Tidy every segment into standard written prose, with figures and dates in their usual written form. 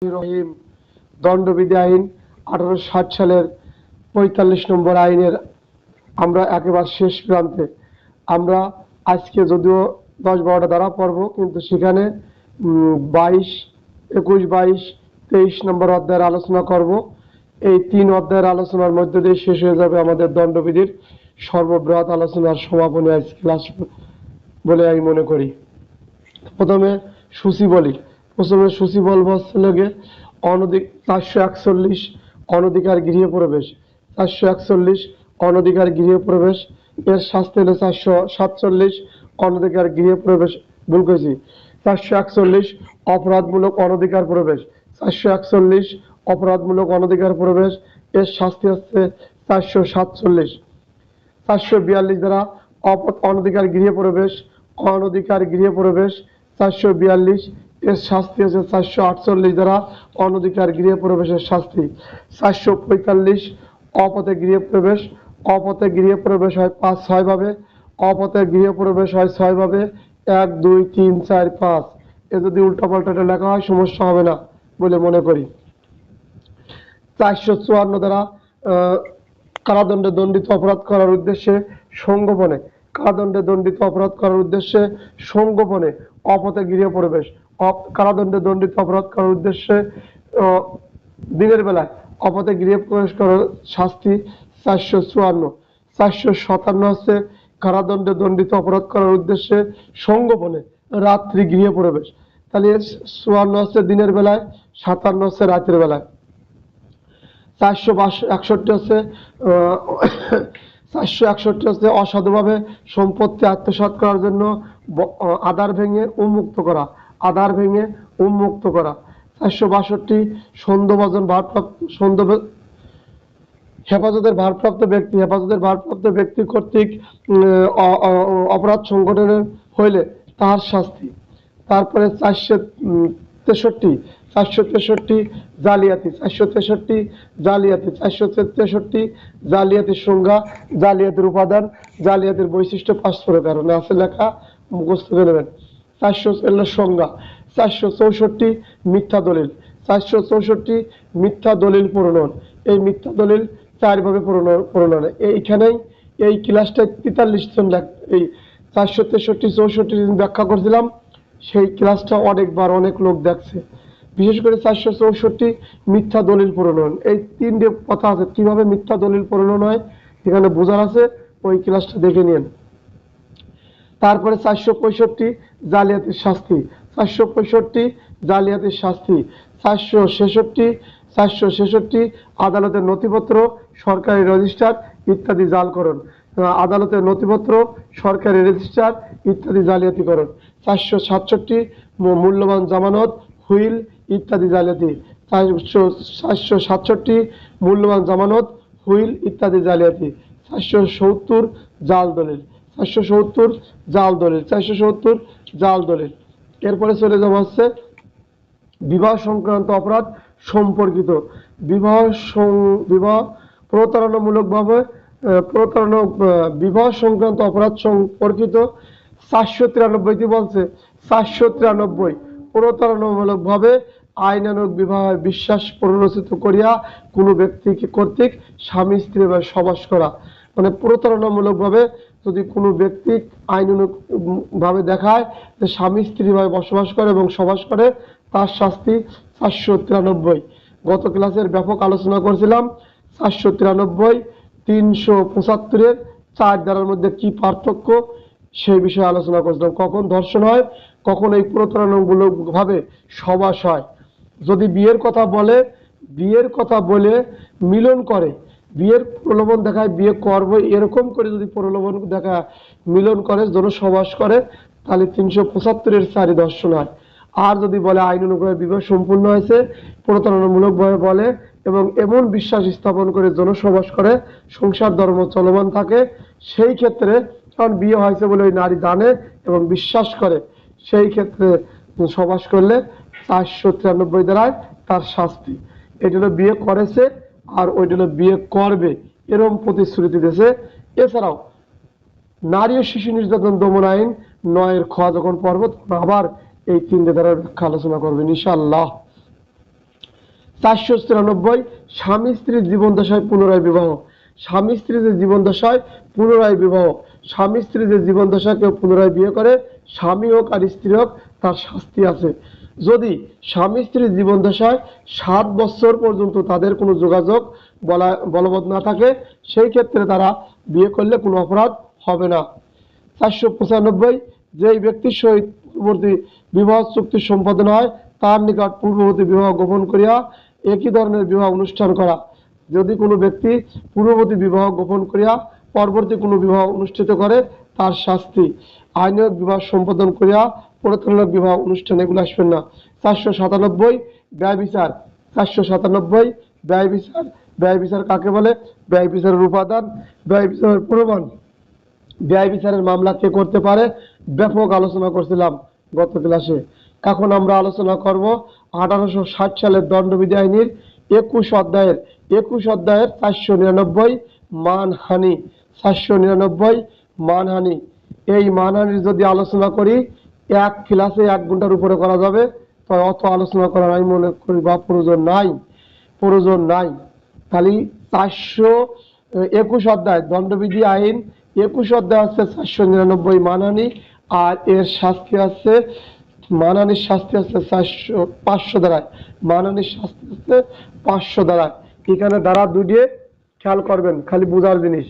রহিম দণ্ডবিধি আইন 1860 সালের 45 নম্বর আইনের আমরা একেবারে শেষ প্রান্তে। আমরা আজকে যদিও 10-12টা ধারা পড়ব, কিন্তু সেখানে 22, 21, 22, 23 নম্বর অধ্যায়ের আলোচনা করব। এই 3 অধ্যায়ের আলোচনার মধ্যে দিয়ে শেষ হয়ে যাবে আমাদের দণ্ডবিধির সর্ববৃহৎ আলোচনার সমাপনী আজ ক্লাস বলে আমি মনে করি। প্রথমে সূচি বলি। প্রথমে সূচি বলব হচ্ছে লাগে 441 অনধিকার গৃহে প্রবেশ। 441 অনধিকার গৃহে প্রবেশ এর শাস্তি হলো 447 অনধিকার গৃহে প্রবেশ। ভুল করেছি, 441 অপরাধমূলক অনধিকার প্রবেশ। 441 অপরাধমূলক অনধিকার প্রবেশ এর শাস্তি হচ্ছে 447। 442 দ্বারা অনধিকার গৃহে প্রবেশ, অনধিকার গৃহে প্রবেশ 442 এর শাস্তি হচ্ছে 448 দ্বারা অনধিকার গৃহে প্রবেশের শাস্তি। 445 অপথে গৃহে প্রবেশ। অপথে গৃহে প্রবেশ হয় 5-6 ভাবে। অপথে গৃহে প্রবেশ হয় 6 ভাবে, 1, 2, 3, 4, 5। এ যদি উল্টাপাল্টা লেখা হয় সমস্যা হবে না বলে মনে করি। 454 দ্বারা কারাদণ্ডে দণ্ডিত অপরাধ করার উদ্দেশ্যে সংগোপনে, কারাদণ্ডে দণ্ডিত অপরাধ করার উদ্দেশ্যে সংগোপনে অপথে গৃহে প্রবেশ। কারাদণ্ডে দণ্ডিত অপরাধ করার উদ্দেশ্যে দিনের বেলায় অপথে গৃহে প্রবেশ করার শাস্তি 454। 457 হচ্ছে কারাদণ্ডে দণ্ডিত অপরাধ করার উদ্দেশ্যে সংগোপনে রাত্রি গৃহে প্রবেশ। তাহলে 54 হচ্ছে দিনের বেলায়, 57 হচ্ছে রাতের বেলায়। 461 হচ্ছে 461 হচ্ছে অসাধুভাবে সম্পত্তি আত্মসাৎ করার জন্য আধার ভেঙে উন্মুক্ত করা, আধার ভেঙে উন্মুক্ত করা। 462 সন্দেহভাজন ভারপ্রাপ্ত হেফাজতের ভারপ্রাপ্ত ব্যক্তি কর্তৃক অপরাধ সংগঠনের হইলে তার শাস্তি। তারপরে 463 জালিয়াতি। 463 জালিয়াতি। 463 জালিয়াতির সংজ্ঞা, জালিয়াতির উপাদান, জালিয়াতির বৈশিষ্ট্য 5 প্রকার আছে লেখা, মুখস্থ করে নেবেন। 400 সংজ্ঞা। 464 মিথ্যা দলিল। 464 মিথ্যা দলিল প্রণয়ন। এই মিথ্যা দলিল 4 ভাবে প্রণয়ন। এইখানেই এই ক্লাসটা 43 জন এই 463, 64 দিন ব্যাখ্যা করছিলাম, সেই ক্লাসটা অনেকবার অনেক লোক দেখছে। বিশেষ করে 464 মিথ্যা দলিল প্রণয়ন। এই 3টে কথা আছে কিভাবে মিথ্যা দলিল প্রণয়ন হয়, এখানে বোঝার আছে, ওই ক্লাসটা দেখে নিন। তারপরে 465 জালিয়াতির শাস্তি। 465 জালিয়াতির শাস্তি। 466 আদালতের নথিপত্র, সরকারি রেজিস্টার ইত্যাদি জালকরণ। আদালতের নথিপত্র, সরকারি রেজিস্টার ইত্যাদি জালিয়াতিকরণ। 467 মূল্যবান জামানত, হুইল ইত্যাদি জালিয়াতি। 467 মূল্যবান জামানত, হুইল ইত্যাদি জালিয়াতি। 470 জাল দলিল। 470 জাল দলিল। 470 জাল দলিল। এরপরে চলে যাওয়া হচ্ছে বিবাহ সংক্রান্ত অপরাধ সম্পর্কিত। বিবাহ প্রতারণামূলকভাবে বিবাহ সংক্রান্ত অপরাধ সম্পর্কিত 493 বলছে। 493 প্রতারণামূলকভাবে আইনানুগ বিবাহের বিশ্বাস প্ররোচিত করিয়া কোনো ব্যক্তিকে কর্তৃক স্বামী স্ত্রী সবাস করা। মানে প্রতারণামূলকভাবে যদি কোনো ব্যক্তি আইনানুগ ভাবে দেখায় যে স্বামী স্ত্রী ভাবে বসবাস করে এবং সবাস করে, তার শাস্তি 493। গত ক্লাসের ব্যাপক আলোচনা করছিলাম 493, 375-এর 4 ধারার মধ্যে কি পার্থক্য সেই বিষয়ে আলোচনা করছিলাম। কখন ধর্ষণ হয়, কখন এই প্রতারণামূলক ভাবে সবাস হয়। যদি বিয়ের কথা বলে মিলন করে, বিয়ের প্রলোভন দেখায়, বিয়ে করবো এরকম করে যদি প্রলোভন দেখায় মিলন করে, জনসবাস করে, তাহলে 375-এর 4 ধর্ষণ হয়। আর যদি বলে আইন অনুযায়ী বিবাহ সম্পূর্ণ হয়েছে, প্রতারণামূলকভাবে বলে এবং এমন বিশ্বাস স্থাপন করে জনসবাস করে, সংসার ধর্ম চলমান থাকে, সেই ক্ষেত্রে কারণ বিয়ে হয়েছে বলে ওই নারী জানে এবং বিশ্বাস করে, সেই ক্ষেত্রে সবাস করলে 493 দ্বারায় তার শাস্তি। এটা হলো বিয়ে করেছে আর ওইটা হলো বিয়ে করবে, এরকম প্রতিশ্রুতি দিয়েছে। এছাড়াও নারী ও শিশু নির্যাতন দমন আইন 9-এর খ যখন পড়ব তখন আবার এই 3টে ধারার ব্যাখ্যা আলোচনা করবেন ইনশাআল্লাহ। 493 স্বামী স্ত্রীর জীবন দশায় পুনরায় বিবাহ। স্বামী স্ত্রী যে জীবন দশায় পুনরায় বিবাহ, স্বামী স্ত্রী যে জীবন দশায় কেউ পুনরায় বিয়ে করে, স্বামী হোক আর স্ত্রী হোক, তার শাস্তি আছে। যদি স্বামী স্ত্রীর জীবন দশায় 7 বছর পর্যন্ত তাদের কোনো যোগাযোগ বলবৎ না থাকে, সেই ক্ষেত্রে তারা বিয়ে করলে কোনো অপরাধ হবে না। 495 যেই ব্যক্তির সহিত পূর্ববর্তী বিবাহ চুক্তি সম্পাদন হয়, তার নিকট পূর্ববর্তী বিবাহ গোপন করিয়া একই ধরনের বিবাহ অনুষ্ঠান করা। যদি কোনো ব্যক্তি পূর্ববর্তী বিবাহ গোপন করিয়া পরবর্তী কোনো বিবাহ অনুষ্ঠিত করে, তার শাস্তি। আইনের বিবাহ সম্পাদন করিয়া পরতুল্য বিবাহ অনুষ্ঠান, এগুলো আসবেন না। 497 ব্যয় বিচার। 497 ব্যয় বিচার। ব্যয় বিচার কাকে বলে? ব্যয় বিচারের উপাদান, ব্যয় বিচারের প্রমাণ, ব্যয় বিচারের মামলা কে করতে পারে, ব্যাপক আলোচনা করছিলাম গত ক্লাসে। এখন আমরা আলোচনা করব 1860 সালের দণ্ডবিধি আইনের 21 অধ্যায়ের 499 মানহানি। 499 মানহানি। এই মানহানির যদি আলোচনা করি, এক ক্লাসে 1 ঘন্টার উপরে করা যাবে, তো অত আলোচনা করার আমি মনে করি বা প্রয়োজন নাই। খালি 421 অধ্যায় দণ্ডবিধি আইন 21 অধ্যায় হচ্ছে 499 মানহানি, আর এর শাস্তি আছে, মানহানির শাস্তি হচ্ছে 500 ধারায়। মানহানির শাস্তি হচ্ছে 500 ধারায়। এখানে ধারা দুটিয়ে খেয়াল করবেন, খালি বোঝার জিনিস।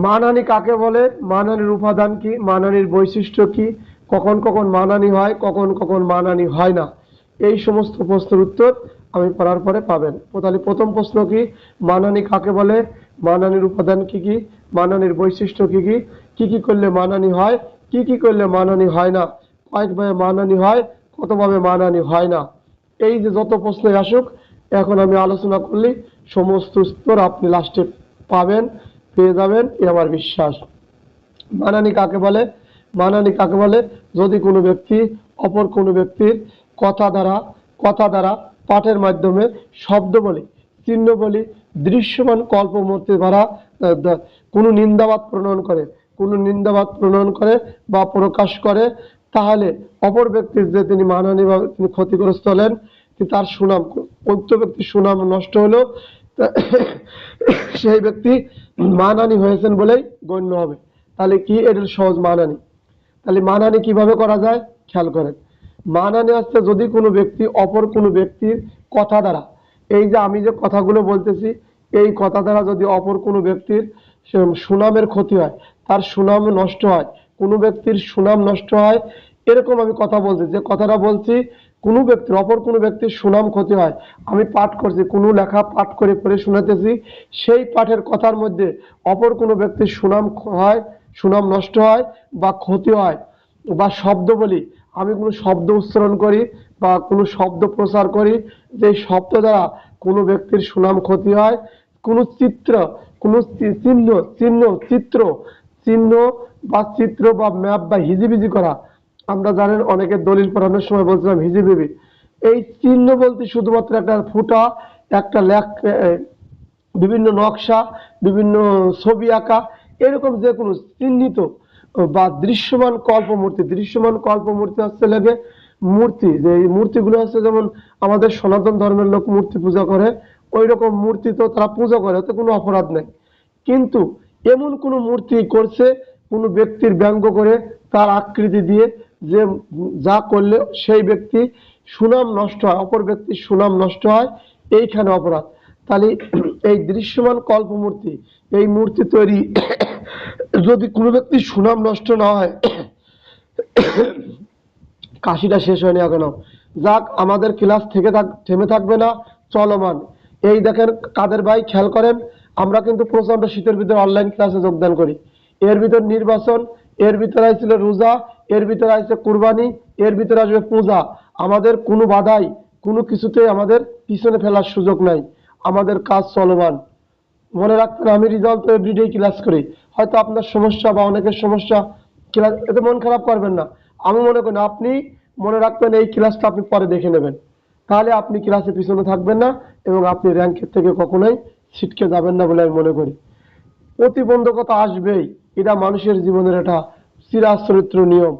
মানহানি কাকে বলে, মানহানির উপাদান কি, মানহানির বৈশিষ্ট্য কি, কখন কখন মানহানি হয়, কখন কখন মানহানি হয় না, এই সমস্ত প্রশ্নের উত্তর আমি পড়ার পরে পাবেন। তাহলে প্রথম প্রশ্ন কি, মানহানি কাকে বলে, মানহানির উপাদান কি কি, মানহানির বৈশিষ্ট্য কি কি, কি কি করলে মানহানি হয়, কি কি করলে মানহানি হয় না, কয়েকভাবে মানহানি হয়, কতভাবে মানহানি হয় না। এই যে যত প্রশ্নই আসুক, এখন আমি আলোচনা করলে সমস্ত উত্তর আপনি লাস্টে পাবেন, পেয়ে যাবেন, এ আমার বিশ্বাস। মানহানি কাকে বলে? মানহানি কাকে বলে? যদি কোনো ব্যক্তি অপর কোনো ব্যক্তির কথা দ্বারা পাঠের মাধ্যমে শব্দ বলি, চিহ্ন বলি, দৃশ্যমান কল্পমূর্তি দ্বারা কোনো নিন্দাবাদ প্রণয়ন করে বা প্রকাশ করে, তাহলে অপর ব্যক্তির যে তিনি মানহানি বা তিনি ক্ষতিগ্রস্ত হলেন, তার সুনাম, উক্ত ব্যক্তির সুনাম নষ্ট হলো, সেই ব্যক্তি মানহানি হয়েছেন বলেই গণ্য হবে। তাহলে কি, এটার সহজ মানহানি। তাহলে মানহানি কিভাবে করা যায় খেয়াল করেন। মানহানি হচ্ছে যদি কোনো ব্যক্তি অপর কোনো ব্যক্তির কথা দ্বারা, এই যে আমি যে কথাগুলো বলতেছি, এই কথা দ্বারা যদি অপর কোনো ব্যক্তির সুনামের ক্ষতি হয়, তার সুনাম নষ্ট হয়, কোনো ব্যক্তির সুনাম নষ্ট হয়, এরকম আমি কথা বলছি, যে কথাটা বলছি কোনো ব্যক্তির, অপর কোনো ব্যক্তির সুনাম ক্ষতি হয়, আমি পাঠ করছি, কোনো লেখা পাঠ করে পড়ে শোনাতেছি, সেই পাঠের কথার মধ্যে অপর কোনো ব্যক্তির সুনাম হয়, সুনাম নষ্ট হয় বা ক্ষতি হয়, বা শব্দ বলি, আমি কোনো শব্দ উচ্চারণ করি বা কোনো শব্দ প্রচার করি, যে শব্দ দ্বারা কোনো ব্যক্তির সুনাম ক্ষতি হয়, কোনো চিত্র, কোনো চিত্র বা ম্যাপ বা হিজিবিজি করা, আমরা জানেন অনেকে দলিল পড়ানোর সময় বলছিলাম হিজিবিজি, এই চিহ্ন বলতে শুধুমাত্র একটা ফুটা, একটা বিভিন্ন নকশা, বিভিন্ন ছবি আঁকা, এরকম যে কোনো চিহ্নিত বা দৃশ্যমান কল্পমূর্তি হচ্ছে লাগে মূর্তি, যে এই মূর্তিগুলো হচ্ছে, যেমন আমাদের সনাতন ধর্মের লোক মূর্তি পূজা করে, ওই রকম মূর্তি তো তারা পূজা করে, ওতে কোনো অপরাধ নেই। কিন্তু এমন কোনো মূর্তি করছে কোনো ব্যক্তির ব্যঙ্গ করে, তার আকৃতি দিয়ে, যে যা করলে সেই ব্যক্তি সুনাম নষ্ট হয়, অপর ব্যক্তির সুনাম নষ্ট হয়, এইখানে অপরাধ। তাহলে এই দৃশ্যমান কল্পমূর্তি, এই মূর্তি তৈরি যদি কোনো ব্যক্তির সুনাম নষ্ট না হয়, কাশিটা শেষ হয়নি এখনো, যাক, আমাদের ক্লাস থেমে থাকবে না, চলমান। এই দেখেন কাদের ভাই, খেয়াল করেন, আমরা কিন্তু প্রচন্ড শীতের ভিতরে অনলাইন ক্লাসে যোগদান করি, এর ভিতর নির্বাচন, এর ভিতরে আসছিল রোজা, এর ভিতরে আসছে কুরবানি, এর ভিতরে আসবে পূজা। আমাদের কোনো বাধাই, কোনো কিছুতে আমাদের পিছনে ফেলার সুযোগ নাই, আমাদের কাজ চলমান। মনে রাখবেন, আমি রেজাল্ট তো এভরিডে ক্লাস করি, হয়তো আপনার সমস্যা বা অনেকের সমস্যা, ক্লাস, এতে মন খারাপ করবেন না। আমি মনে করি আপনি মনে রাখবেন, এই ক্লাসটা আপনি পরে দেখে নেবেন, তাহলে আপনি ক্লাসে পিছনে থাকবেন না এবং আপনি র্যাঙ্কের থেকে কখনোই ছিটকে যাবেন না বলে আমি মনে করি। প্রতিবন্ধকতা আসবেই, এটা মানুষের জীবনের একটা চিরাচরিত্র নিয়ম।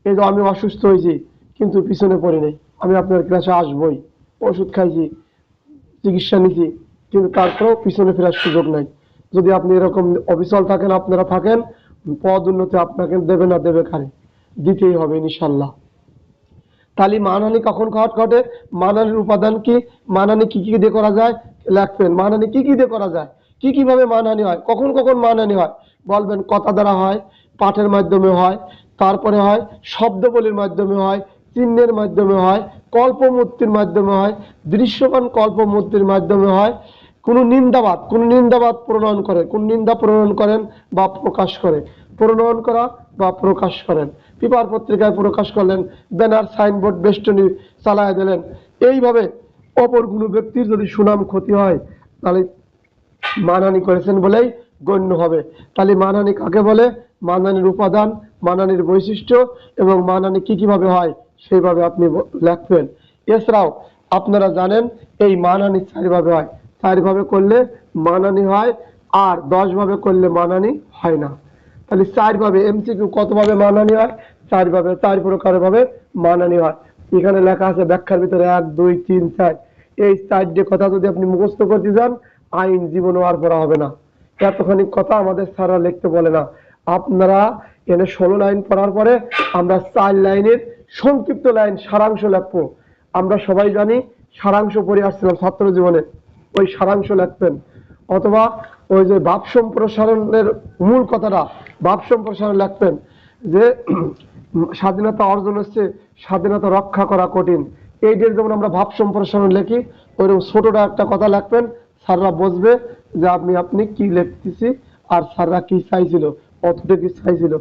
এই যে আমি অসুস্থ হয়েছি কিন্তু পিছনে পড়ি নাই, আমি আপনার ক্লাসে আসবই, ওষুধ খাইছি, চিকিৎসা নিছি, কিন্তু তারপরেও পিছনে ফেরার সুযোগ নাই। যদি আপনি এরকম অবিচল থাকেন, আপনারা থাকেন, পদ উন্নতি আপনাকে দেবে না দেবে কারে? দিতেই হবে ইনশাল্লাহ। তাহলে মানহানি কখন ঘটে? মানহানির উপাদান কি? মানহানি কি কি দিয়ে করা যায় লিখবেন। মানহানি কি কি দিয়ে করা যায়, কি কিভাবে মানহানি হয়, কখন কখন মানহানি হয় বলবেন। কথা দ্বারা হয়, পাঠের মাধ্যমে হয়, তারপরে হয় শব্দবলীর মাধ্যমে হয়, চিহ্নের মাধ্যমে হয়, কল্পমূর্তির মাধ্যমে হয়, দৃশ্যমান কল্পমূর্তির মাধ্যমে হয়। কোন নিন্দাবাদ প্রণয়ন করে, কোন নিন্দা প্রণয়ন করেন বা প্রকাশ করে, প্রণয়ন করা বা প্রকাশ করেন। পেপার পত্রিকায় প্রকাশ করলেন, ব্যানার সাইনবোর্ড বেষ্টনী চালায় দিলেন। এইভাবে অপর কোনো ব্যক্তির যদি সুনাম ক্ষতি হয় তাহলে মানহানি করেছেন বলেই গণ্য হবে। তাহলে মানহানি কাকে বলে, মানহানির উপাদান, মানহানির বৈশিষ্ট্য এবং মানহানি কি কিভাবে হয় সেইভাবে আপনি লিখবেন। এছাড়াও আপনারা জানেন এই মানহানি 4 ভাবে হয়। 4 ভাবে করলে মানহানি হয়, আর 10 ভাবে করলে মানহানি হয় না। তাহলে 4 ভাবে এমসিকিউ কতভাবে মানহানি হয়? 4 ভাবে, 4 প্রকার ভাবে মানহানি হয়। এখানে লেখা আছে ব্যাখ্যার ভিতরে 1 2 3 4। এই 4টে কথা যদি আপনি মুখস্থ করতে যান, আইন জীবনও আর পড়া হবে না। এতখানি কথা আমাদের স্যাররা লিখতে বলে না। আপনারা এখানে 16 লাইন পড়ার পরে আমরা 4 লাইনের সংক্ষিপ্ত লাইন সারাংশ লিখবো। আমরা সবাই জানি সারাংশ পড়ে আসছিলাম ছাত্র জীবনে, ওই সারাংশ লিখবেন। অথবা ওই যে ভাব সম্প্রসারণের মূল কথাটা, ভাব সম্প্রসারণ লিখবেন যে স্বাধীনতা অর্জন হচ্ছে, স্বাধীনতা রক্ষা করা কঠিন। এইটার যেমন আমরা ভাব সম্প্রসারণ লিখি, ওইরকম ছোটটা একটা কথা লিখবেন। স্যাররা বুঝবে যে আপনি কি লিখতেছি আর স্যাররা কি চাইছিল, অতটা কি চাইছিল।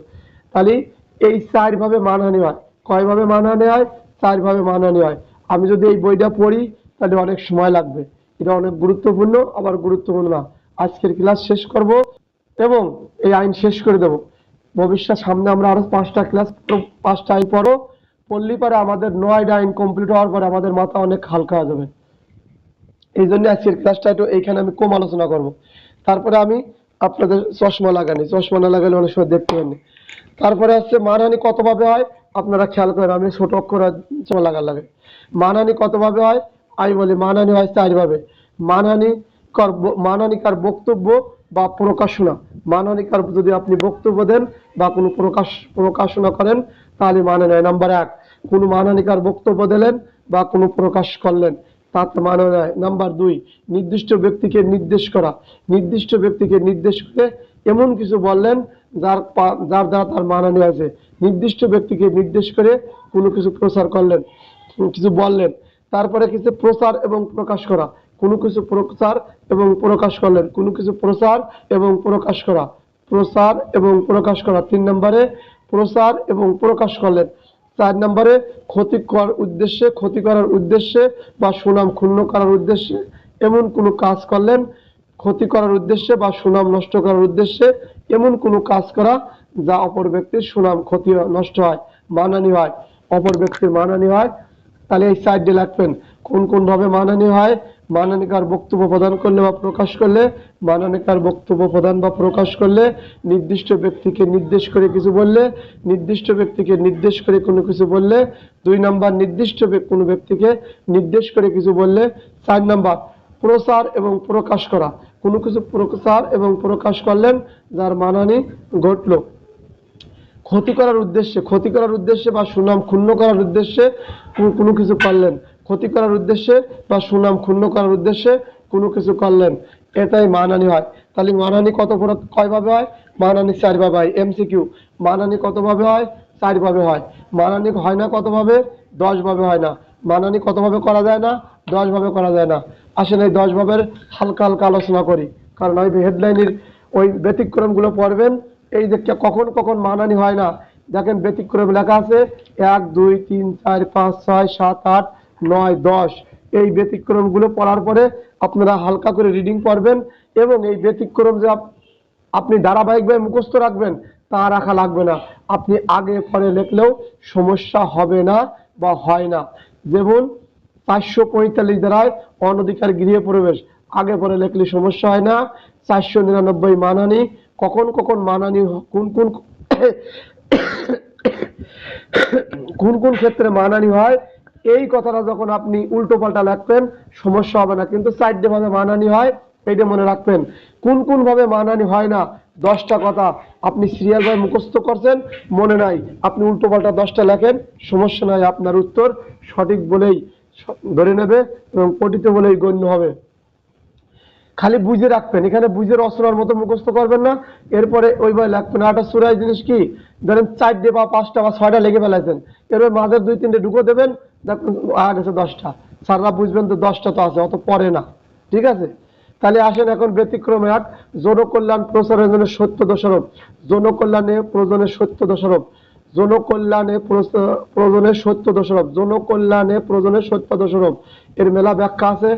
তাহলে এই 4 ভাবে মানহানি হয়। কয় ভাবে মানহানি হয়? 4 ভাবে মানহানি হয়। আমি যদি এই বইটা পড়ি তাহলে অনেক সময় লাগবে। এটা অনেক গুরুত্বপূর্ণ, আবার গুরুত্বপূর্ণ না। আজকের ক্লাস শেষ করব এবং এই আইন শেষ করে দেব। ভবিষ্যৎ সামনে আমরা আরো 5টা ক্লাস, 5টা আইন পড়লি পরে আমাদের 9টা আইন কমপ্লিট হওয়ার পরে আমাদের মাথা অনেক হালকা হয়ে যাবে। এই জন্য আজকের ক্লাসটা একটু এইখানে আমি কম আলোচনা করব। তারপরে আমি আপনাদের চশমা লাগানি, চশমা না লাগালে অনেক সময় দেখতে পারেনি। তারপরে হচ্ছে মানহানি কতভাবে হয় আপনারা খেয়াল করেন। আমি ছোট অক্ষরে চশমা লাগার লাগে। মানহানি কতভাবে হয় আমি বলি, মানহানি হয় 4 ভাবে। মানহানিকার বক্তব্য বা প্রকাশনা। মানহানিকার যদি আপনি বক্তব্য দেন বা কোনো প্রকাশনা করেন তাহলে মানহানি হয়। নাম্বার 1, কোনো মানহানিকার বক্তব্য দিলেন বা কোনো প্রকাশ করলেন, তাতে মানহানি হয়। নাম্বার 2, নির্দিষ্ট ব্যক্তিকে নির্দেশ করা। নির্দিষ্ট ব্যক্তিকে নির্দেশ করে এমন কিছু বললেন যার দ্বারা তার মানহানি আছে। নির্দিষ্ট ব্যক্তিকে নির্দেশ করে কোনো কিছু প্রচার করলেন, কিছু বললেন। তারপরে কিছু প্রচার এবং প্রকাশ করা। কোনো কিছু প্রচার এবং প্রকাশ করলেন, কোনো কিছু প্রচার এবং প্রকাশ করা, প্রচার এবং প্রকাশ করা। 3 নম্বরে প্রচার এবং প্রকাশ করলেন। 4 নম্বরে ক্ষতি করার উদ্দেশ্যে বা সুনাম ক্ষুণ্ণ করার উদ্দেশ্যে এমন কোনো কাজ করলেন, ক্ষতি করার উদ্দেশ্যে বা সুনাম নষ্ট করার উদ্দেশ্যে এমন কোনো কাজ করা যা অপর ব্যক্তির সুনাম ক্ষতি নষ্ট হয়, মানহানি হয়, অপর ব্যক্তির মানহানি হয়। তাহলে এই 4 ডে লিখবেন কোন কোন ভাবে মানহানি হয়। মানহানিকার বক্তব্য প্রদান করলে বা প্রকাশ করলে, মানহানিকার বক্তব্য প্রদান বা প্রকাশ করলে, নির্দিষ্ট ব্যক্তিকে নির্দেশ করে কিছু বললে, নির্দিষ্ট ব্যক্তিকে নির্দেশ করে কোনো কিছু বললে। 2 নাম্বার, নির্দিষ্ট কোনো ব্যক্তিকে নির্দেশ করে কিছু বললে। 4 নাম্বার, প্রচার এবং প্রকাশ করা। কোনো কিছু প্রচার এবং প্রকাশ করলেন যার মানহানি ঘটলো। ক্ষতি করার উদ্দেশ্যে বা সুনাম ক্ষুণ্ণ করার উদ্দেশ্যে কোনো কিছু করলেন, ক্ষতি করার উদ্দেশ্যে বা সুনাম ক্ষুণ্ণ করার উদ্দেশ্যে কোনো কিছু করলেন, এটাই মানহানি হয়। তাহলে মানহানি কয় ভাবে হয়? মানহানি 4 ভাবে হয়। এমসিকিউ, মানহানি কত ভাবে হয়? 4 ভাবে হয়। মানহানি হয় না কত ভাবে? 10 ভাবে হয় না। মানহানি কত ভাবে করা যায় না? 10 ভাবে করা যায় না। আসলে এই 10 ভাবের হালকা হালকা আলোচনা করি, কারণ ওই হেডলাইনের ওই ব্যতিক্রমগুলো পড়বেন। এই যে কখন কখন মানহানি হয় না দেখেন, ব্যতিক্রম লেখা আছে 1 2 3 4 5 6 7 8 9 10। এই ব্যতিক্রমগুলো পড়ার পরে আপনারা হালকা করে রিডিং পড়বেন এবং এই ব্যতিক্রম যে আপনি ধারাবাহিকভাবে মুখস্থ রাখবেন তা রাখা লাগবে না। আপনি আগে পরে লিখলেও সমস্যা হবে না বা হয় না। যেমন 445 ধারায় অনধিকার গৃহে প্রবেশ, আগে পরে লিখলে সমস্যা হয় না। 499 মানহানি, কখন কখন মানহানি, কোন কোন ক্ষেত্রে মানহানি হয় এই কথাটা যখন আপনি উল্টো পাল্টা লিখবেন সমস্যা হবে না, কিন্তু 4টে ভাবে মানানি হয় এইটা মনে রাখবেন। কোন কোন ভাবে মানানি হয় না 10টা কথা আপনি সিরিয়াল ভাবে মুখস্থ করছেন, মনে নাই, আপনি উল্টো পাল্টা 10টা লেখেন, সমস্যা নাই, আপনার উত্তর সঠিক বলেই ধরে নেবে এবং পঠিত বলেই গণ্য হবে। খালি বুঝে রাখবেন, এখানে বুঝে রচনার মতো মুখস্থ করবেন না, এরপরে ওইভাবে লিখবেন। একটা সুরাই জিনিস কি, ধরেন 4টে বা 5টা বা 6টা লিখে ফেলাইছেন, এরপর মাঝের 2-3টে ঢুকে দেবেন, দেখুন গেছে 10টা। স্যাররা বুঝবেন তো 10টা তো আছে, অত পরে না, ঠিক আছে। তাহলে আসেন এখন ব্যতিক্রম 1, জনকল্যাণ প্রচারের জন্য সত্য দোষারোপ। জনকল্যাণে প্রয়োজনে সত্য দোষারোপ। জনকল্যাণে প্রয়োজনে সত্য দোষারোপ। জনকল্যাণে প্রয়োজনে সত্য দোষারোপ। এর মেলা ব্যাখ্যা আছে,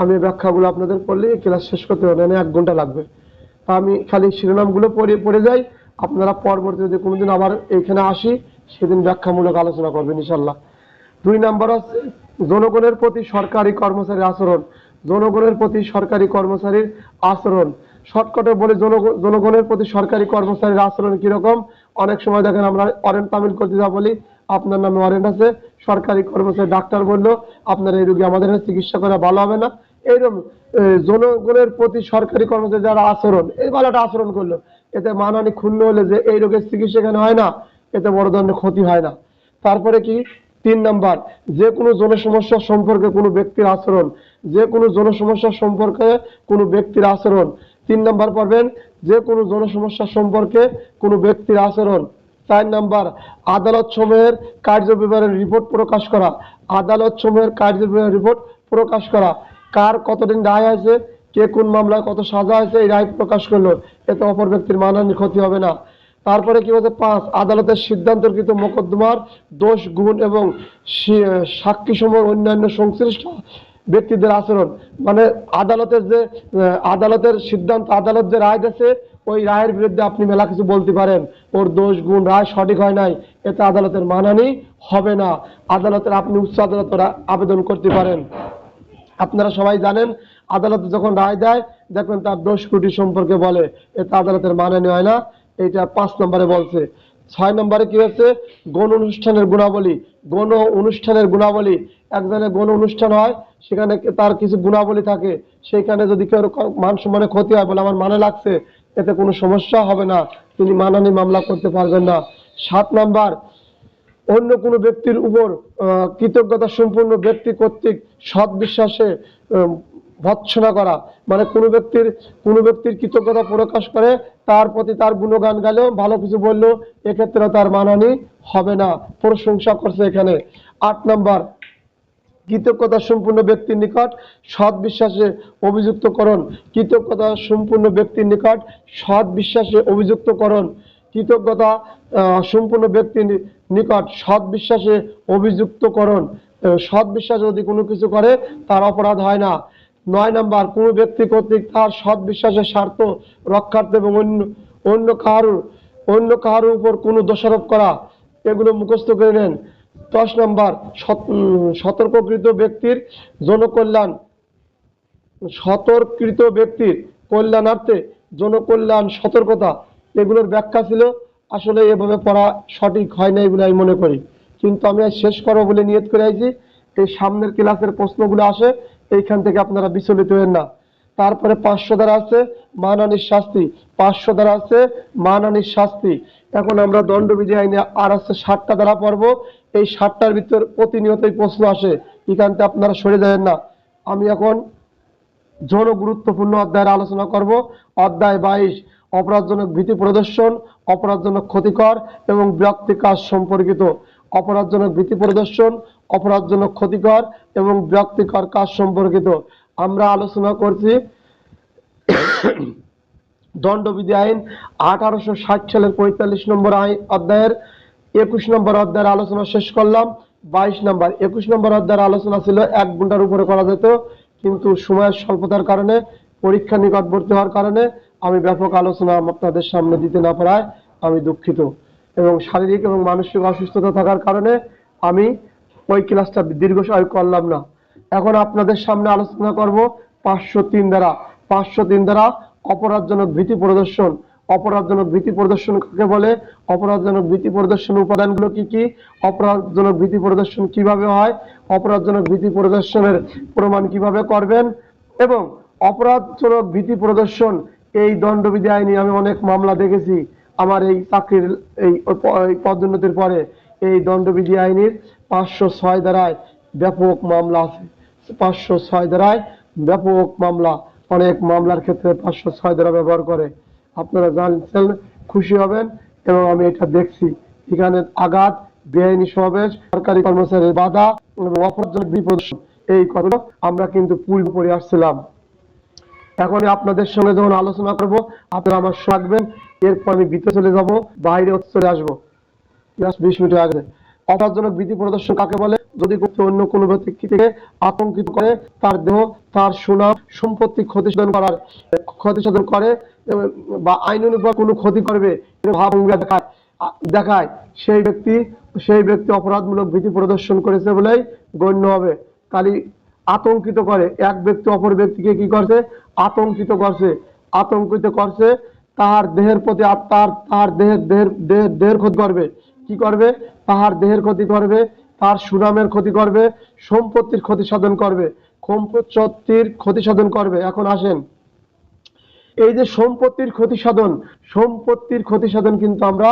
আমি ব্যাখ্যাগুলো আপনাদের পড়লে ক্লাস শেষ করতে হবে না, 1 ঘন্টা লাগবে। তা আমি খালি শিরোনামগুলো পড়ে যাই, আপনারা পরবর্তী যদি কোনোদিন আবার এইখানে আসি সেদিন ব্যাখ্যামূলক আলোচনা করবেন ইনশাল্লাহ। 2 নম্বর হচ্ছে জনগণের প্রতি সরকারি কর্মচারীর আচরণ। জনগণের প্রতি সরকারি কর্মচারীর আচরণ শর্টকাটে বলে, জনগণের প্রতি সরকারি কর্মচারীর আচরণ কিরকম। অনেক সময় দেখেন আমরা ওয়ারেন্ট তামিল করতে যা বলি, আপনার নামে ওয়ারেন্ট আছে, সরকারি কর্মচারী ডাক্তার বললো আপনার এই রোগী আমাদের চিকিৎসা করা ভালো হবে না, এইরকম জনগণের প্রতি সরকারি কর্মচারী যারা আচরণ, এই ভালোটা আচরণ করলো, এতে মানহানি ক্ষুণ্ণ হলে যে এই রোগের চিকিৎসা এখানে হয় না, এতে বড় ধরনের ক্ষতি হয় না। তারপরে কি 3 নাম্বার, যে কোনো জনসমস্যা সম্পর্কে কোনো ব্যক্তির আচরণ। যে কোনো জনসমস্যা সম্পর্কে কোনো ব্যক্তির আচরণ। 3 নাম্বার পড়বেন, যে কোনো জনসমস্যা সম্পর্কে কোনো ব্যক্তির আচরণ। 4 নাম্বার, আদালত সমূহের কার্যবিবরণের রিপোর্ট প্রকাশ করা। আদালত সমূহের কার্যবিবরণের রিপোর্ট প্রকাশ করা। কার কতদিন রায় আছে, কে কোন মামলায় কত সাজা আছে, এই রায় প্রকাশ করলো, এতে অপর ব্যক্তির মানহানির ক্ষতি হবে না। তারপরে কি বলছে 5, আদালতের সিদ্ধান্তকৃত মোকদ্দমার দোষ গুণ এবং সাক্ষী সমূহ অন্যান্য সংশ্লিষ্ট ব্যক্তিদের আচরণ। মানে আদালতের সিদ্ধান্ত, আদালত যে রায় দিয়েছে ওই রায়ের বিরুদ্ধে আপনি মেলা কিছু বলতে পারেন, ওর দোষ গুণ রায় সঠিক হয় নাই, এতে আদালতের মানহানি হবে না। আদালতের আপনি উচ্চ আদালতের আবেদন করতে পারেন। আপনারা সবাই জানেন আদালত যখন রায় দেয় দেখবেন তার দোষ ত্রুটি সম্পর্কে বলে, এতে আদালতের মানহানি হয় না। এটা 5 নম্বরে বলছে। 6 নম্বরে কি হচ্ছে, গণ অনুষ্ঠানের গুণাবলী। গণ অনুষ্ঠানের গুণাবলী, এক জায়গায় গণ অনুষ্ঠান হয়, সেখানে তার কিছু গুণাবলী থাকে, সেইখানে যদি কেউ মান সম্মানের ক্ষতি হয় বলে আমার মানে লাগছে, এতে কোনো সমস্যা হবে না, তিনি মানহানি মামলা করতে পারবেন না। 7 নাম্বার, অন্য কোনো ব্যক্তির উপর কৃতজ্ঞতা সম্পূর্ণ ব্যক্তি কর্তৃক সৎ বিশ্বাসে ভৎসনা করা। মানে কোনো ব্যক্তির কৃতজ্ঞতা প্রকাশ করে, তার প্রতি তার গুণগান গালেও, ভালো কিছু বললেও এক্ষেত্রে তার মানহানি হবে না, প্রশংসা করছে এখানে। 8 নাম্বার, কৃতজ্ঞতা সম্পূর্ণ ব্যক্তির নিকট সৎ বিশ্বাসে অভিযুক্তকরণ। কৃতজ্ঞতা সম্পূর্ণ ব্যক্তির নিকট সৎ বিশ্বাসে অভিযুক্তকরণ। কৃতজ্ঞতা সম্পূর্ণ ব্যক্তির নিকট সৎ বিশ্বাসে অভিযুক্তকরণ। সৎ বিশ্বাস যদি কোনো কিছু করে তার অপরাধ হয় না। 9 নাম্বার, কোনো ব্যক্তি কর্তৃক তার সৎ বিশ্বাসের স্বার্থ রক্ষার্থে এবং অন্য কারোর উপর কোনো দোষারোপ করা, এগুলো মুখস্থ করে নেন। 10 নাম্বার, সতর্ককৃত ব্যক্তির জনকল্যাণ। সতর্কৃত ব্যক্তির কল্যাণার্থে জনকল্যাণ সতর্কতা, এগুলোর ব্যাখ্যা ছিল, আসলে এভাবে পড়া সঠিক হয় নাই বলে আমি মনে করি, কিন্তু আমি আজ শেষ করবো বলে নিয়ত করে আইছি। এই সামনের ক্লাসের প্রশ্নগুলো আসে, এইখান থেকে আপনারা বিচলিত হবেন না। তারপরে 500 ধারা আছে মানহানির শাস্তি। 500 ধারা আছে মানহানির শাস্তি। এখন আমরা দণ্ডবিধি আইনে আর আছে 60টা ধারা পড়বো। এই 60টার ভিতর প্রতিনিয়তই প্রশ্ন আসে, এখান থেকে আপনারা সরে যাবেন না। আমি এখন জনগুরুত্বপূর্ণ অধ্যায়ের আলোচনা করব। অধ্যায় 22, অপরাধজনক ভীতি প্রদর্শন, অপরাধজনক ক্ষতিকর এবং বিরক্তি কাজ সম্পর্কিত। অপরাধজনক ভীতি প্রদর্শন, অপরাধজনক ক্ষতিকর এবং বিরক্তিকর কাজ সম্পর্কিত। আমরা আলোচনা করছি দণ্ডবিধি আইন 1860 সালের 45 নম্বর অধ্যায়ের 21 নম্বর অধ্যায়ের আলোচনা শেষ করলাম। 22 নম্বর 21 নম্বর অধ্যায়ের আলোচনা ছিল 1 ঘন্টার উপরে করা যেত, কিন্তু সময়ের স্বল্পতার কারণে, পরীক্ষা নিকটবর্তী হওয়ার কারণে আমি ব্যাপক আলোচনা আপনাদের সামনে দিতে না পারায় আমি দুঃখিত, এবং শারীরিক এবং মানসিক অসুস্থতা থাকার কারণে আমি ওই ক্লাসটা দীর্ঘসময় করলাম না। এখন আপনাদের সামনে আলোচনা করব 503 ধারা। 503 ধারা অপরাধজনক ভীতি প্রদর্শন। অপরাধজনক ভীতি প্রদর্শন কাকে বলে, অপরাধজনক ভীতি প্রদর্শন উপাদানগুলো কি কি, অপরাধজনক ভীতি প্রদর্শন কিভাবে হয়, অপরাধজনক ভীতি প্রদর্শনের প্রমাণ কিভাবে করবেন, এবং অপরাধজনক ভীতি প্রদর্শন এই দণ্ডবিধি আইনে আমি অনেক মামলা দেখেছি। আমার এই চাকরির এই পদোন্নতির পরে এই দণ্ডবিধি আইনের 506 ধারায় ব্যাপক মামলা আছে। 506 ধারায় ব্যাপক মামলা, অনেক মামলার ক্ষেত্রে 506 ধারা ব্যবহার করে। আপনারা জানছেন, খুশি হবেন। এবং আমি এটা দেখছি, এখানে আঘাত, বেআইনি সমাবেশ, সরকারি কর্মচারীর বাধা এবং অপরাধজনক ভীতি প্রদর্শন, এই কথাগুলো আমরা কিন্তু পূর্বে পড়ে আসছিলাম। এখন আপনাদের সঙ্গে যখন আলোচনা করব আপনারা আমার রাখবেন, এরপর আমি ভিতরে চলে যাব, বাইরে চলে আসবো 20 মিনিট আগে। অপরাধজনক ভীতি প্রদর্শন কাকে বলে? যদি অন্য কোনো ব্যক্তি থেকে আতঙ্কিত করে, তার দেহ, তার সুনাম, সম্পত্তি ক্ষতিসাধন করে বা আইনানুগ কোনো ক্ষতি করবে ভাবভঙ্গি দেখায়, সেই ব্যক্তি অপরাধমূলক ভীতি প্রদর্শন করেছে বলেই গণ্য হবে। খালি আতঙ্কিত করে, এক ব্যক্তি অপর ব্যক্তিকে কি করছে? আতঙ্কিত করছে, তার দেহের প্রতি, তার দেহের ক্ষতি করবে। কি করবে? তাহার দেহের ক্ষতি করবে, তার সুনামের ক্ষতি করবে, সম্পত্তির ক্ষতি সাধন করবে, এখন আসেন, এই যে সম্পত্তির ক্ষতি সাধন কিন্তু আমরা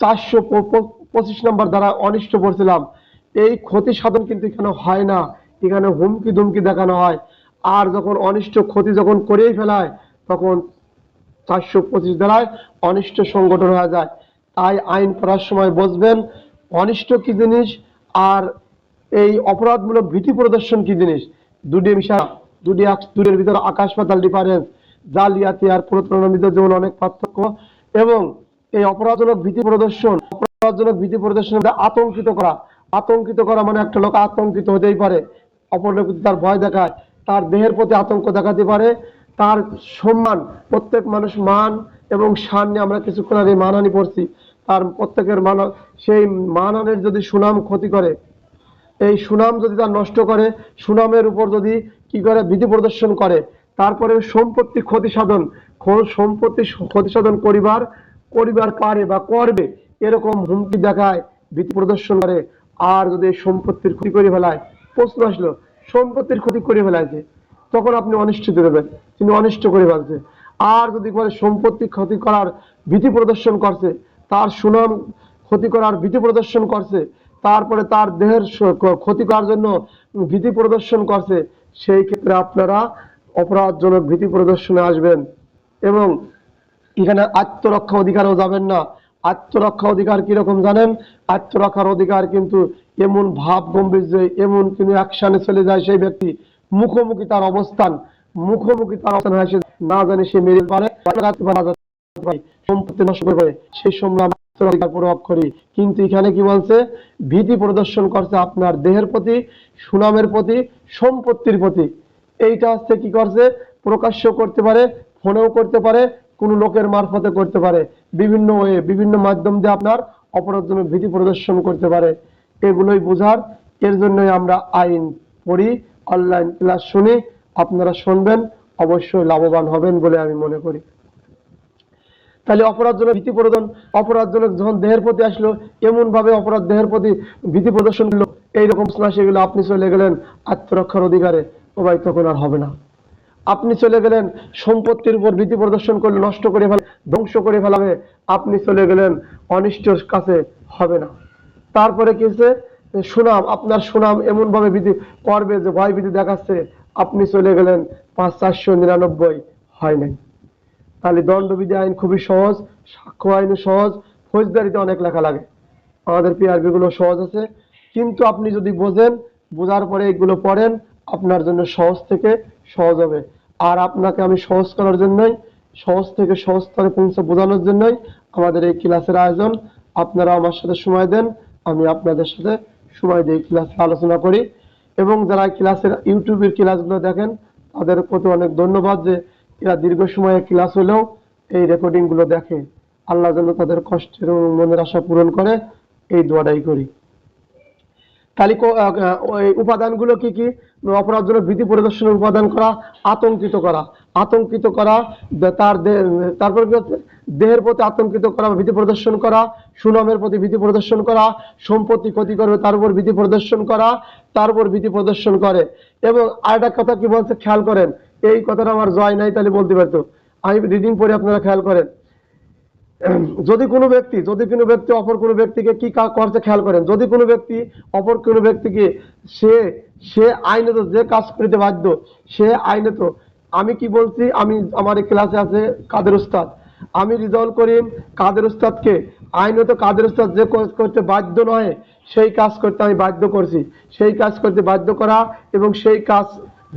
425 নম্বর দ্বারা অনিষ্ট পড়ছিলাম। এই ক্ষতি সাধন কিন্তু এখানে হয় না, এখানে হুমকি ধুমকি দেখানো হয়। আর যখন অনিষ্ট ক্ষতি যখন করেই ফেলায়, তখন 425 দ্বারায় অনিষ্ট সংগঠন হয়ে যায়। তাই আইন পড়ার সময় বুঝবেন অনিষ্ট কি জিনিস আর এই অপরাধমূলক ভীতি প্রদর্শন কি জিনিস। দুটির ভিতরে আকাশ পাতাল ডিফারেন্স। জালিয়াতি আর প্রতারণার ভিতরে যেমন অনেক পার্থক্য। এবং এই অপরাধজনক ভীতি প্রদর্শন আতঙ্কিত করা মানে একটা লোক আতঙ্কিত হতেই পারে, অপর লোক তার ভয় দেখায়, তার দেহের প্রতি আতঙ্ক দেখাতে পারে, তার সম্মান, প্রত্যেক মানুষ মান এবং শান নিয়ে আমরা কিছুক্ষণ আগে মানহানি পড়ছি, তার প্রত্যেকের সেই মানহানির যদি সুনাম ক্ষতি করে, এই সুনাম যদি তার নষ্ট করে, সুনামের উপর যদি কি করে ভীতি প্রদর্শন করে, তারপরে সম্পত্তি ক্ষতি সাধন করিবার পারে বা করবে এরকম হুমকি দেখায়, ভীতি প্রদর্শন করে। আর যদি সম্পত্তির ক্ষতি করে ফেলায়, প্রশ্ন আসলো সম্পত্তির ক্ষতি করে ফেলাইছে, তখন আপনি অনিশ্চিত দেবেন, তিনি অনিষ্ট করে ফেলছে। আর যদি করে সম্পত্তি ক্ষতি করার ভীতি প্রদর্শন করছে, তার সুনাম ক্ষতি করার ভীতি প্রদর্শন করছে, তারপরে তার দেহের ক্ষতি করার জন্য ভীতি প্রদর্শন করছে, সেই ক্ষেত্রে আপনারা অপরাধজনক ভীতি প্রদর্শনে আসবেন। এবং এখানে আত্মরক্ষা অধিকারও যাবেন না। আত্মরক্ষা অধিকার কিরকম জানেন? আত্মরক্ষার অধিকার কিন্তু এমন ভাব গম্ভীর্য, এমন কিন্তু অ্যাকশনে চলে যায় সেই ব্যক্তি, মুখোমুখি তার অবস্থান হয়, সে না জানে সে মেরে পারে, সম্পত্তি নষ্ট করে, সেই সময় অধিকার প্রভাব করি। কিন্তু এখানে কি বলছে? ভীতি প্রদর্শন করছে আপনার দেহের প্রতি, সুনামের প্রতি, সম্পত্তির প্রতি। এইটা হচ্ছে কি করছে? প্রকাশ্য করতে পারে, ফোনেও করতে পারে, কোন লোকের মারফতে করতে পারে, বিভিন্ন মাধ্যম দিয়ে আপনার অপরাধজনক ভীতি প্রদর্শন করতে পারে। এগুলোই বোঝার, এর জন্যই আমরা আইন পড়ি, অনলাইন ক্লাস শুনি। আপনারা শুনবেন, অবশ্যই লাভবান হবেন বলে আমি মনে করি। তাহলে অপরাধজনক ভীতি প্রদর্শন, অপরাধজনক যখন দেহের প্রতি আসলো, এমন ভাবে অপরাধ দেহের প্রতি ভীতি প্রদর্শন করলো, এইরকম সেগুলো আপনি চলে গেলেন আত্মরক্ষার অধিকারে, ও ভাই তখন আর হবে না। আপনি চলে গেলেন সম্পত্তির উপর ভীতি প্রদর্শন করলে, নষ্ট করে ধ্বংস করে ফেলাবে, আপনি চলে গেলেন অনিষ্টর কাছে, হবে না। তারপরে কি হচ্ছে? সুনাম, আপনার সুনাম এমন ভাবে ভীতি করবে যে ভয় ভীতি দেখাচ্ছে, আপনি চলে গেলেন 5499, হয় নাই। তাহলে দণ্ডবিধি আইন খুবই সহজ, সাক্ষ্য আইন সহজ, ফৌজদারিতে অনেক লেখা লাগে, আমাদের পিআরবি গুলো সহজ আছে। কিন্তু আপনি যদি বোঝার পরে এগুলো পড়েন, আপনার জন্য সহজ থেকে সহজ হবে। আর আপনাকে আমি সহজ করার জন্যই, সহজ থেকে সহজতরে পৌঁছে বোঝানোর জন্যই আমাদের এই ক্লাসের আয়োজন। আপনারা আমার সাথে সময় দেন, আমি আপনাদের সাথে সময় দিয়ে ক্লাসে আলোচনা করি। এবং যারা ক্লাসের ইউটিউবের ক্লাসগুলো দেখেন, তাদের প্রতি অনেক ধন্যবাদ যে এরা দীর্ঘ সময়ে ক্লাস হলেও এই রেকর্ডিং গুলো দেখে। আল্লাহ যেন তাদের কষ্টের এবং মনের আশা পূরণ করে, এই দোয়াটাই করি। তাহলে ওই উপাদানগুলো কি কি? অপরাধজনক ভীতি প্রদর্শনের উপাদান করা, আতঙ্কিত করা, আতঙ্কিত করা, তারপর কি হচ্ছে? দেহের প্রতি আতঙ্কিত করা, ভীতি প্রদর্শন করা, সুনামের প্রতি ভীতি প্রদর্শন করা, সম্পত্তি ক্ষতি করবে তার উপর ভীতি প্রদর্শন করা, তার উপর ভীতি প্রদর্শন করে। এবং আরেকটা কথা কি বলছে খেয়াল করেন, এই কথাটা আমার জয় নাই তাহলে বলতে পারতো, আমি রিডিং পড়ে আপনারা খেয়াল করেন। যদি কোনো ব্যক্তি অপর কোনো ব্যক্তিকে কি করছে খেয়াল করেন, যদি কোনো ব্যক্তি অপর কোনো ব্যক্তিকে সে সে আইনত যে কাজ করিতে বাধ্য, সে আইনত, আমি কি বলছি, আমি আমার এই ক্লাসে আছে কাদের উস্তাদ, আমি রিজলভ করিম কাদের উস্তাদকে আইনত কাদের উস্তাদ যে করতে বাধ্য নয় সেই কাজ করতে আমি বাধ্য করছি, সেই কাজ করতে বাধ্য করা এবং সেই কাজ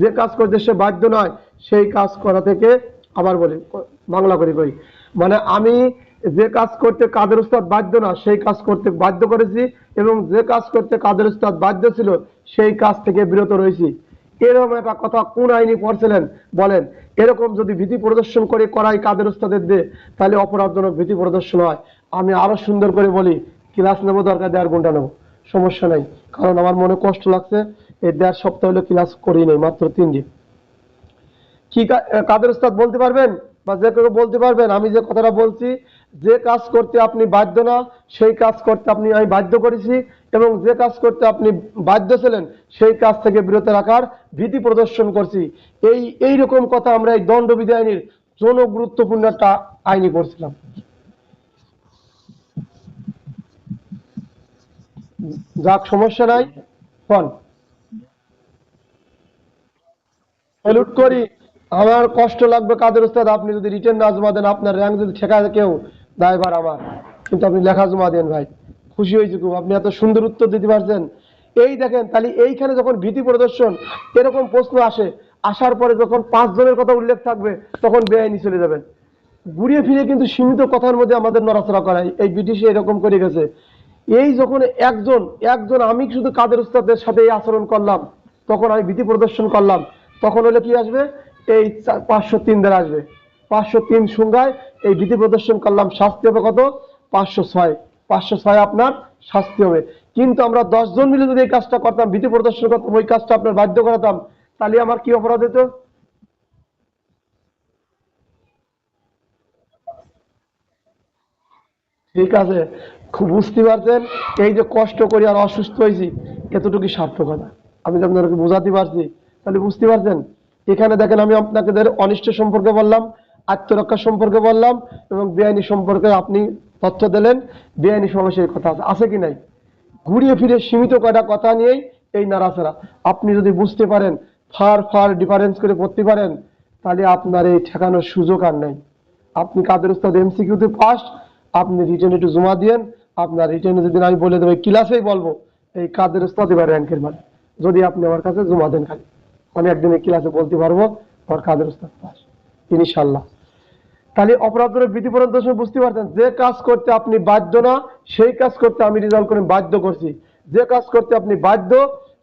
যে কাজ করতে সে বাধ্য নয় সেই কাজ করা থেকে, আবার বলি বাংলা করে কই, মানে আমি যে কাজ করতে কাদের উস্তাদ বাধ্য না সেই কাজ করতে বাধ্য করেছি এবং যে কাজ করতে কাদের উস্তাদ বাধ্য ছিল সেই কাজ থেকে বিরত রয়েছি। এরকম একটা কথা কোন আইনি পড়ছিলেন বলেন? এরকম যদি ভীতি প্রদর্শন করে করাই কাদের উস্তাদের দিয়ে, তাহলে অপরাধজনক ভীতি প্রদর্শন হয়। আমি আরো সুন্দর করে বলি, ক্লাস নেবো, দরকার 1.5 ঘন্টা নেবো, সমস্যা নাই, কারণ আমার মনে কষ্ট লাগছে, এই 1.5 সপ্তাহ হলো ক্লাস করি নাই, মাত্র 3 দিন। কি কাদের উস্তাদ বলতে পারবেন বা যে কেউ বলতে পারবেন আমি যে কথাটা বলছি, যে কাজ করতে আপনি বাধ্য না সেই কাজ করতে আমি বাধ্য করেছি এবং যে কাজ করতে আপনি বাধ্য ছিলেন সেই কাজ থেকে বিরত রাখার ভীতি প্রদর্শন করছি। এইরকম কথা আমরা এই দণ্ডবিধি আইনের জন গুরুত্বপূর্ণ একটা আইনি করছিলাম। যাক, সমস্যা নাই, ফোন স্যালুট করি। আমার কষ্ট লাগবে কাদের উস্তাদ আপনি যদি রিটেন না জমা দেন, আপনার র্যাঙ্ক যদি ঠেকায় কেউ, দায়ভার আমার, কিন্তু আপনি লেখা জমা দেন ভাই, খুশি হয়েছি খুব, আপনি এত সুন্দর উত্তর দিতে পারছেন। এই দেখেন, তাহলে এইখানে যখন ভীতি প্রদর্শন এরকম প্রশ্ন আসে, আসার পরে যখন 5 জনের কথা উল্লেখ থাকবে তখন বেআইনি চলে যাবেন। ঘুরিয়ে ফিরে কিন্তু সীমিত কথার মধ্যে আমাদের নড়াচড়া করায়, এই ব্রিটিশে এরকম করে গেছে। এই যখন একজন একজন আমি শুধু কাদের উস্তাদের সাথে এই আচরণ করলাম, তখন আমি ভীতি প্রদর্শন করলাম, তখন হলে কি আসবে? এই 503 দ্বারা আসবে। 503 সংজ্ঞায় এই ভীতি প্রদর্শন করলাম, শাস্তি হবে কত? 506। 506 আপনার শাস্তি হবে। কিন্তু আমরা 10 জন মিলে যদি এই কাজটা করতাম, ভীতি প্রদর্শন করতাম, ওই কাজটা আপনার বাধ্য করাতাম, তাহলে আমার কি অপরাধ হতো? ঠিক আছে, খুব বুঝতে পারছেন। এই যে কষ্ট করি আর অসুস্থ হয়েছি, এতটুকু সার্থকতা আমি তো আপনাদেরকে বোঝাতে পারছি, তাহলে বুঝতে পারছেন। এখানে দেখেন, আমি আপনাদের অনিষ্ট সম্পর্কে বললাম, আত্মরক্ষা সম্পর্কে বললাম এবং বেআইনি সম্পর্কে আপনি তথ্য দিলেন। বেআইনি সমাবেশের কথা আছে আছে কি নাই? ঘুরিয়ে ফিরে সীমিত কয়টা কথা নিয়েই এই নাড়াচাড়া। আপনি যদি বুঝতে পারেন, ফার ফার ডিফারেন্স করে পড়তে পারেন, তাহলে আপনার এই ঠেকানোর সুযোগ আর নাই। আপনি কাদের উস্তাদ এমসিকিউতে ফার্স্ট, আপনি রিটেন একটু জমা দিয়েন। আপনার রিটেনে যদি আমি বলে দেবো, ক্লাসেই বলবো এই কাদের উস্তাদ এবার র্যাঙ্কের মানে, যদি আপনি আমার কাছে জমা দেন খালি, আমি একদিন এই ক্লাসে বলতে পারবো আমার কাদের উস্তাদ ফার্স্ট, ইনশাল্লাহ। তাহলে অপরাধের ভীতি প্রদর্শন বুঝতে পারছেন, যে কাজ করতে আপনি বাধ্য না সেই কাজ করতে আমি রিজাল্ট করে বাধ্য করছি, যে কাজ করতে আপনি বাধ্য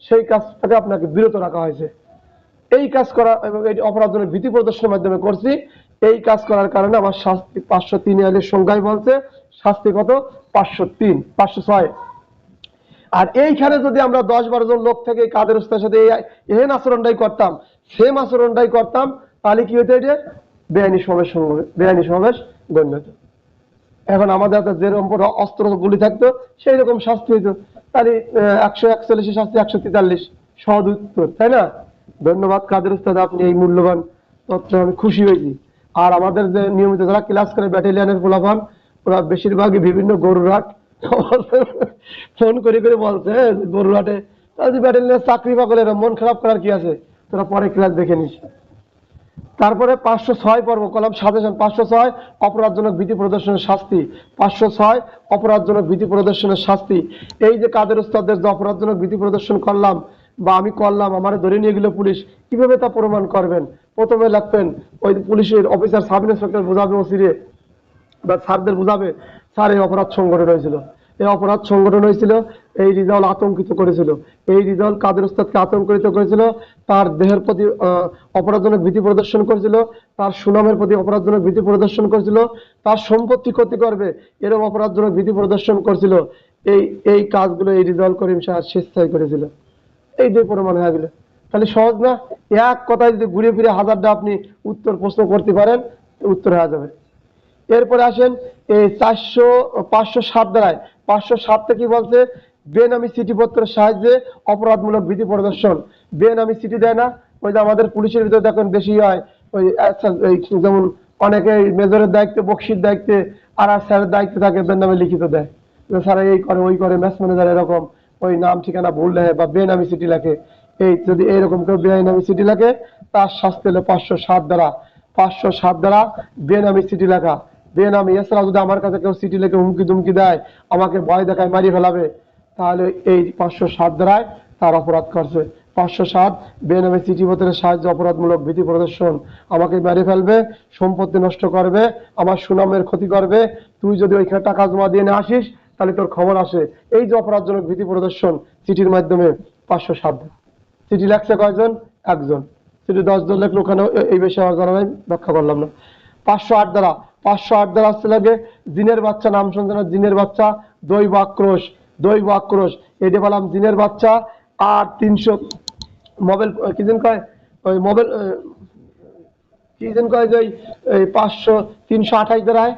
সেই কাজ থেকে আপনাকে বিরত রাখা হয়েছে। এই কাজ করা এবং এই অপরাধের ভীতি প্রদর্শনের মাধ্যমে করছি, এই কাজ করার কারণে আমার শাস্তি 503 এর সংজ্ঞায় বলছে শাস্তি কত? 503, 506। আর এইখানে যদি আমরা 10-12 জন লোক থেকে কাদের উস্তাদের সাথে এহেন আচরণটাই করতাম, সেম আচরণটাই করতাম, তাহলে কি হতো? এটা বেআইনি সমাবেশ, বেআইনি সমাবেশ গণ্য হতো। এখন আমাদের হাতে যেরকম অস্ত্র গুলি থাকতো সেই রকম শাস্তি হইতো, তাহলে 141 শাস্তি 143, সহজ উত্তর, তাই না? ধন্যবাদ কাদের উস্তাদ, আপনি এই মূল্যবান তথ্য, আমি খুশি হয়েছি। আর আমাদের যে নিয়মিত যারা ক্লাস করে ব্যাটালিয়নের পোলাপান, ওরা বেশিরভাগই বিভিন্ন গরুরহাট ফোন করে করে বলছে, গরুরহাটে তাদের ব্যাটালিয়নের চাকরি পাগলে মন খারাপ করার কি আছে, তোরা পরে ক্লাস দেখে নিস। তারপরে 506 পর্ব কলাম সাজেশন। 506 অপরাধজনক ভীতি প্রদর্শনের শাস্তি। 506 অপরাধজনক ভীতি প্রদর্শনের শাস্তি। এই যে কাদের উস্তাদের যে অপরাধজনক ভীতি প্রদর্শন করলাম বা আমি করলাম, আমার ধরে নিয়ে গেল পুলিশ, কিভাবে তা প্রমাণ করবেন? প্রথমে লিখবেন, ওই পুলিশের অফিসার সাব ইন্সপেক্টর বোঝাবে ওসিরে বা স্যারদের বোঝাবে, স্যার এই অপরাধ সংগঠন হয়েছিল, এই অপরাধ সংগঠন হয়েছিল, এই রিজাল্ট আতঙ্কিত করেছিল, এই রিজাল্ট কাদের উস্তাদকে আতঙ্কিত করেছিল, তার দেহের প্রতি অপরাধজনক ভীতি প্রদর্শন করেছিল, তার সুনামের প্রতি অপরাধজনক ভীতি প্রদর্শন করেছিল, তার সম্পত্তি ক্ষতি করবে এরকম অপরাধজনক ভীতি প্রদর্শন করেছিল। এই এই কাজগুলো এই রিজলভ করিম শাহ স্বেচ্ছায় করেছিল, এই যে প্রমাণ হয়ে গেল। তাহলে সহজ না? এক কথায় যদি ঘুরে ফিরে হাজারটা আপনি উত্তর প্রশ্ন করতে পারেন, উত্তর হয়ে যাবে। এরপরে আসেন এই 507 দ্বারায় 507 কি বলছে? বেনামি চিঠিপত্রের সাহায্যে অপরাধমূলক ভীতি প্রদর্শন। বেনামি চিঠি দেয় না, ওই যে আমাদের পুলিশের ভিতরে দেখেন বেশি হয়, ওই যেমন অনেকে মেজরের দায়িত্বে, বক্সির দায়িত্বে, আর স্যারের দায়িত্বে থাকে, বেনামে লিখিত দেয়, স্যার এই করে ওই করে, ম্যাচ ম্যানেজার এরকম ওই নাম ঠিকানা ভুল লেখে বা বেনামি চিঠি লেখে। এই যদি এইরকম কেউ বেনামি চিঠি লেখে, তার শাস্তি হলো 507 দ্বারা। 507 দ্বারা বেনামি চিঠি লেখা। বেনামি এছাড়া যদি আমার কাছে কেউ চিঠি লিখে হুমকি দুমকি দেয়, আমাকে ভয় দেখায় মারিয়ে ফেলাবে, তাহলে এই 507 দ্বারায় তার অপরাধ করছে। 507 বেনামি চিঠিপত্রের সাহায্যে অপরাধমূলক ভীতি প্রদর্শন, আমাকে মেরে ফেলবে, সম্পত্তি নষ্ট করবে, আমার সুনামের ক্ষতি করবে, তুই যদি ওইখানে টাকা জমা দিয়ে না আসিস তাহলে তোর খবর আসে, এই যে অপরাধজনক ভীতি প্রদর্শন চিঠির মাধ্যমে 507। চিঠি লেখছে কয়জন? একজন। চিঠি 10 জন লেখলো, ওখানে এই বিষয়ে জানা নাই, ব্যাখ্যা করলাম না। 508 দ্বারা 508 দ্বারা আসতে লাগে জিনের বাচ্চা, নাম শুনছে না? জিনের বাচ্চা, দৈব আক্রোশ। দৈব আক্রোশ এটা বললাম জিনের বাচ্চা। আর 300 মোবাইল কি দিন কয়, ওই মোবাইল কি দিন কয় যে এই 328 দ্বারায়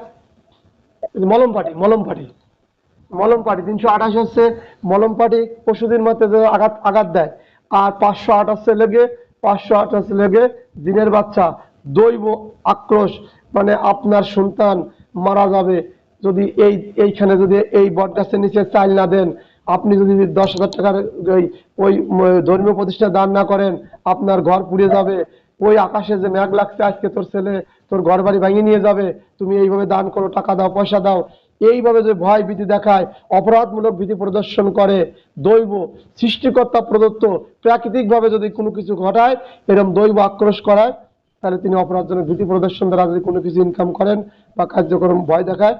মলম পাটি, মলম পাটি, মলম পাটি 328 হচ্ছে মলম পাটি, পশুদের মধ্যে যে আঘাত আঘাত দেয়। আর 508 হচ্ছে লেগে, 508 হচ্ছে লেগে জিনের বাচ্চা, দৈব আক্রোশ, মানে আপনার সন্তান মারা যাবে যদি এইখানে যদি এই বট গাছের নিচে চাল না দেন, আপনি যদি 10,000 টাকার ওই ধর্মীয় প্রতিষ্ঠানে দান না করেন, আপনার ঘর পুড়ে যাবে, ওই আকাশে যে মেঘ লাগছে আজকে তোর ছেলে তোর ঘর বাড়ি ভাঙিয়ে নিয়ে যাবে, তুমি এইভাবে দান করো, টাকা দাও, পয়সা দাও, এইভাবে যে ভয় ভীতি দেখায়, অপরাধমূলক ভীতি প্রদর্শন করে, দৈব সৃষ্টিকর্তা প্রদত্ত প্রাকৃতিকভাবে যদি কোনো কিছু ঘটায়, এরকম দৈব আক্রোশ করায়, তাহলে তিনি অপরাধজনক ভীতি প্রদর্শন দ্বারা যদি কোনো কিছু ইনকাম করেন বা কার্যক্রম ভয় দেখায়,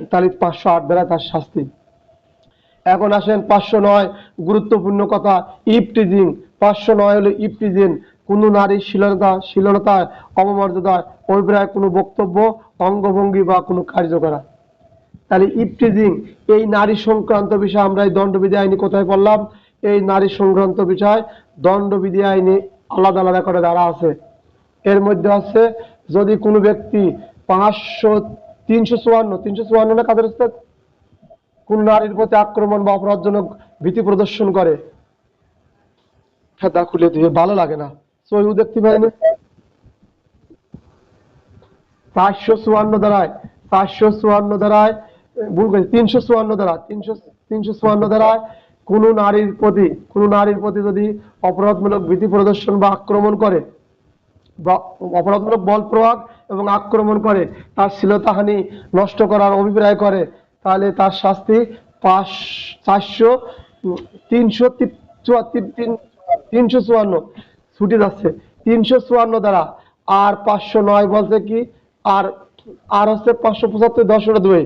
তাহলে 508 দ্বারা তার শাস্তি। এখন আসেন 509, গুরুত্বপূর্ণ কথা, ইফটিজিং। 509 হলো ইফটিজিং, কোনো নারীর শ্লীলতায়, অপমর্যাদায়, অভিপ্রায় কোনো বক্তব্য, অঙ্গভঙ্গি বা কোনো কার্য করা। তাহলে ইফটিজিং এই নারী সংক্রান্ত বিষয় আমরা এই দণ্ডবিধি আইনে কোথায় পড়লাম? এই নারী সংক্রান্ত বিষয় দণ্ডবিধি আইনে আলাদা আলাদা করে ধারা আছে। এর মধ্যে আছে যদি কোনো ব্যক্তি 354 না কাদের হচ্ছে, কোন নারীর প্রতি আক্রমণ বা অপরাধজনক ভীতি প্রদর্শন করে, খেতা খুলে দিয়ে ভালো লাগে না, সহিহ দেখতে পাইনি। 454 দ্বারায় 454 দ্বারায় ভুল করেছি, 354 দ্বারা 354 দ্বারায় কোন নারীর প্রতি যদি অপরাধমূলক ভীতি প্রদর্শন বা আক্রমণ করে বা অপরাধমূলক বল প্রয়োগ এবং আক্রমণ করে, তার শ্লীলতাহানি নষ্ট করার অভিপ্রায় করে, তাহলে তার শাস্তি 354 ছুটি যাচ্ছে 354 দ্বারা। আর 509 বলছে কি, আর আর হচ্ছে 575 10-2।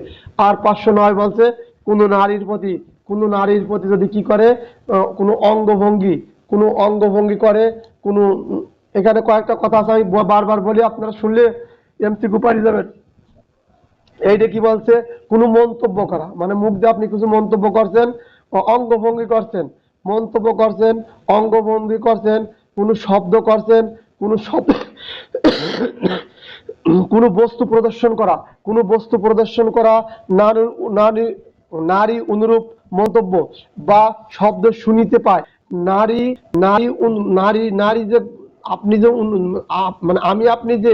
আর 509 বলছে কোন নারীর প্রতি যদি কি করে, কোনো অঙ্গভঙ্গি করে, কোনো এখানে কয়েকটা কথা আছে আমি বারবার বলি, আপনারা শুনলে এমসিকিউ পারি যাবেন। এইটা কি বলছে? কোনো মন্তব্য করা, মানে মুখ দিয়ে আপনি কিছু মন্তব্য করছেন, অঙ্গভঙ্গি করছেন, মন্তব্য করছেন, অঙ্গভঙ্গি করছেন, কোনো শব্দ করছেন, কোনো শব্দ কোনো বস্তু প্রদর্শন করা, নারী নারী নারী অনুরূপ মন্তব্য বা শব্দ শুনিতে পায়। নারী নারী নারী নারী যে আপনি যে মানে আপনি যে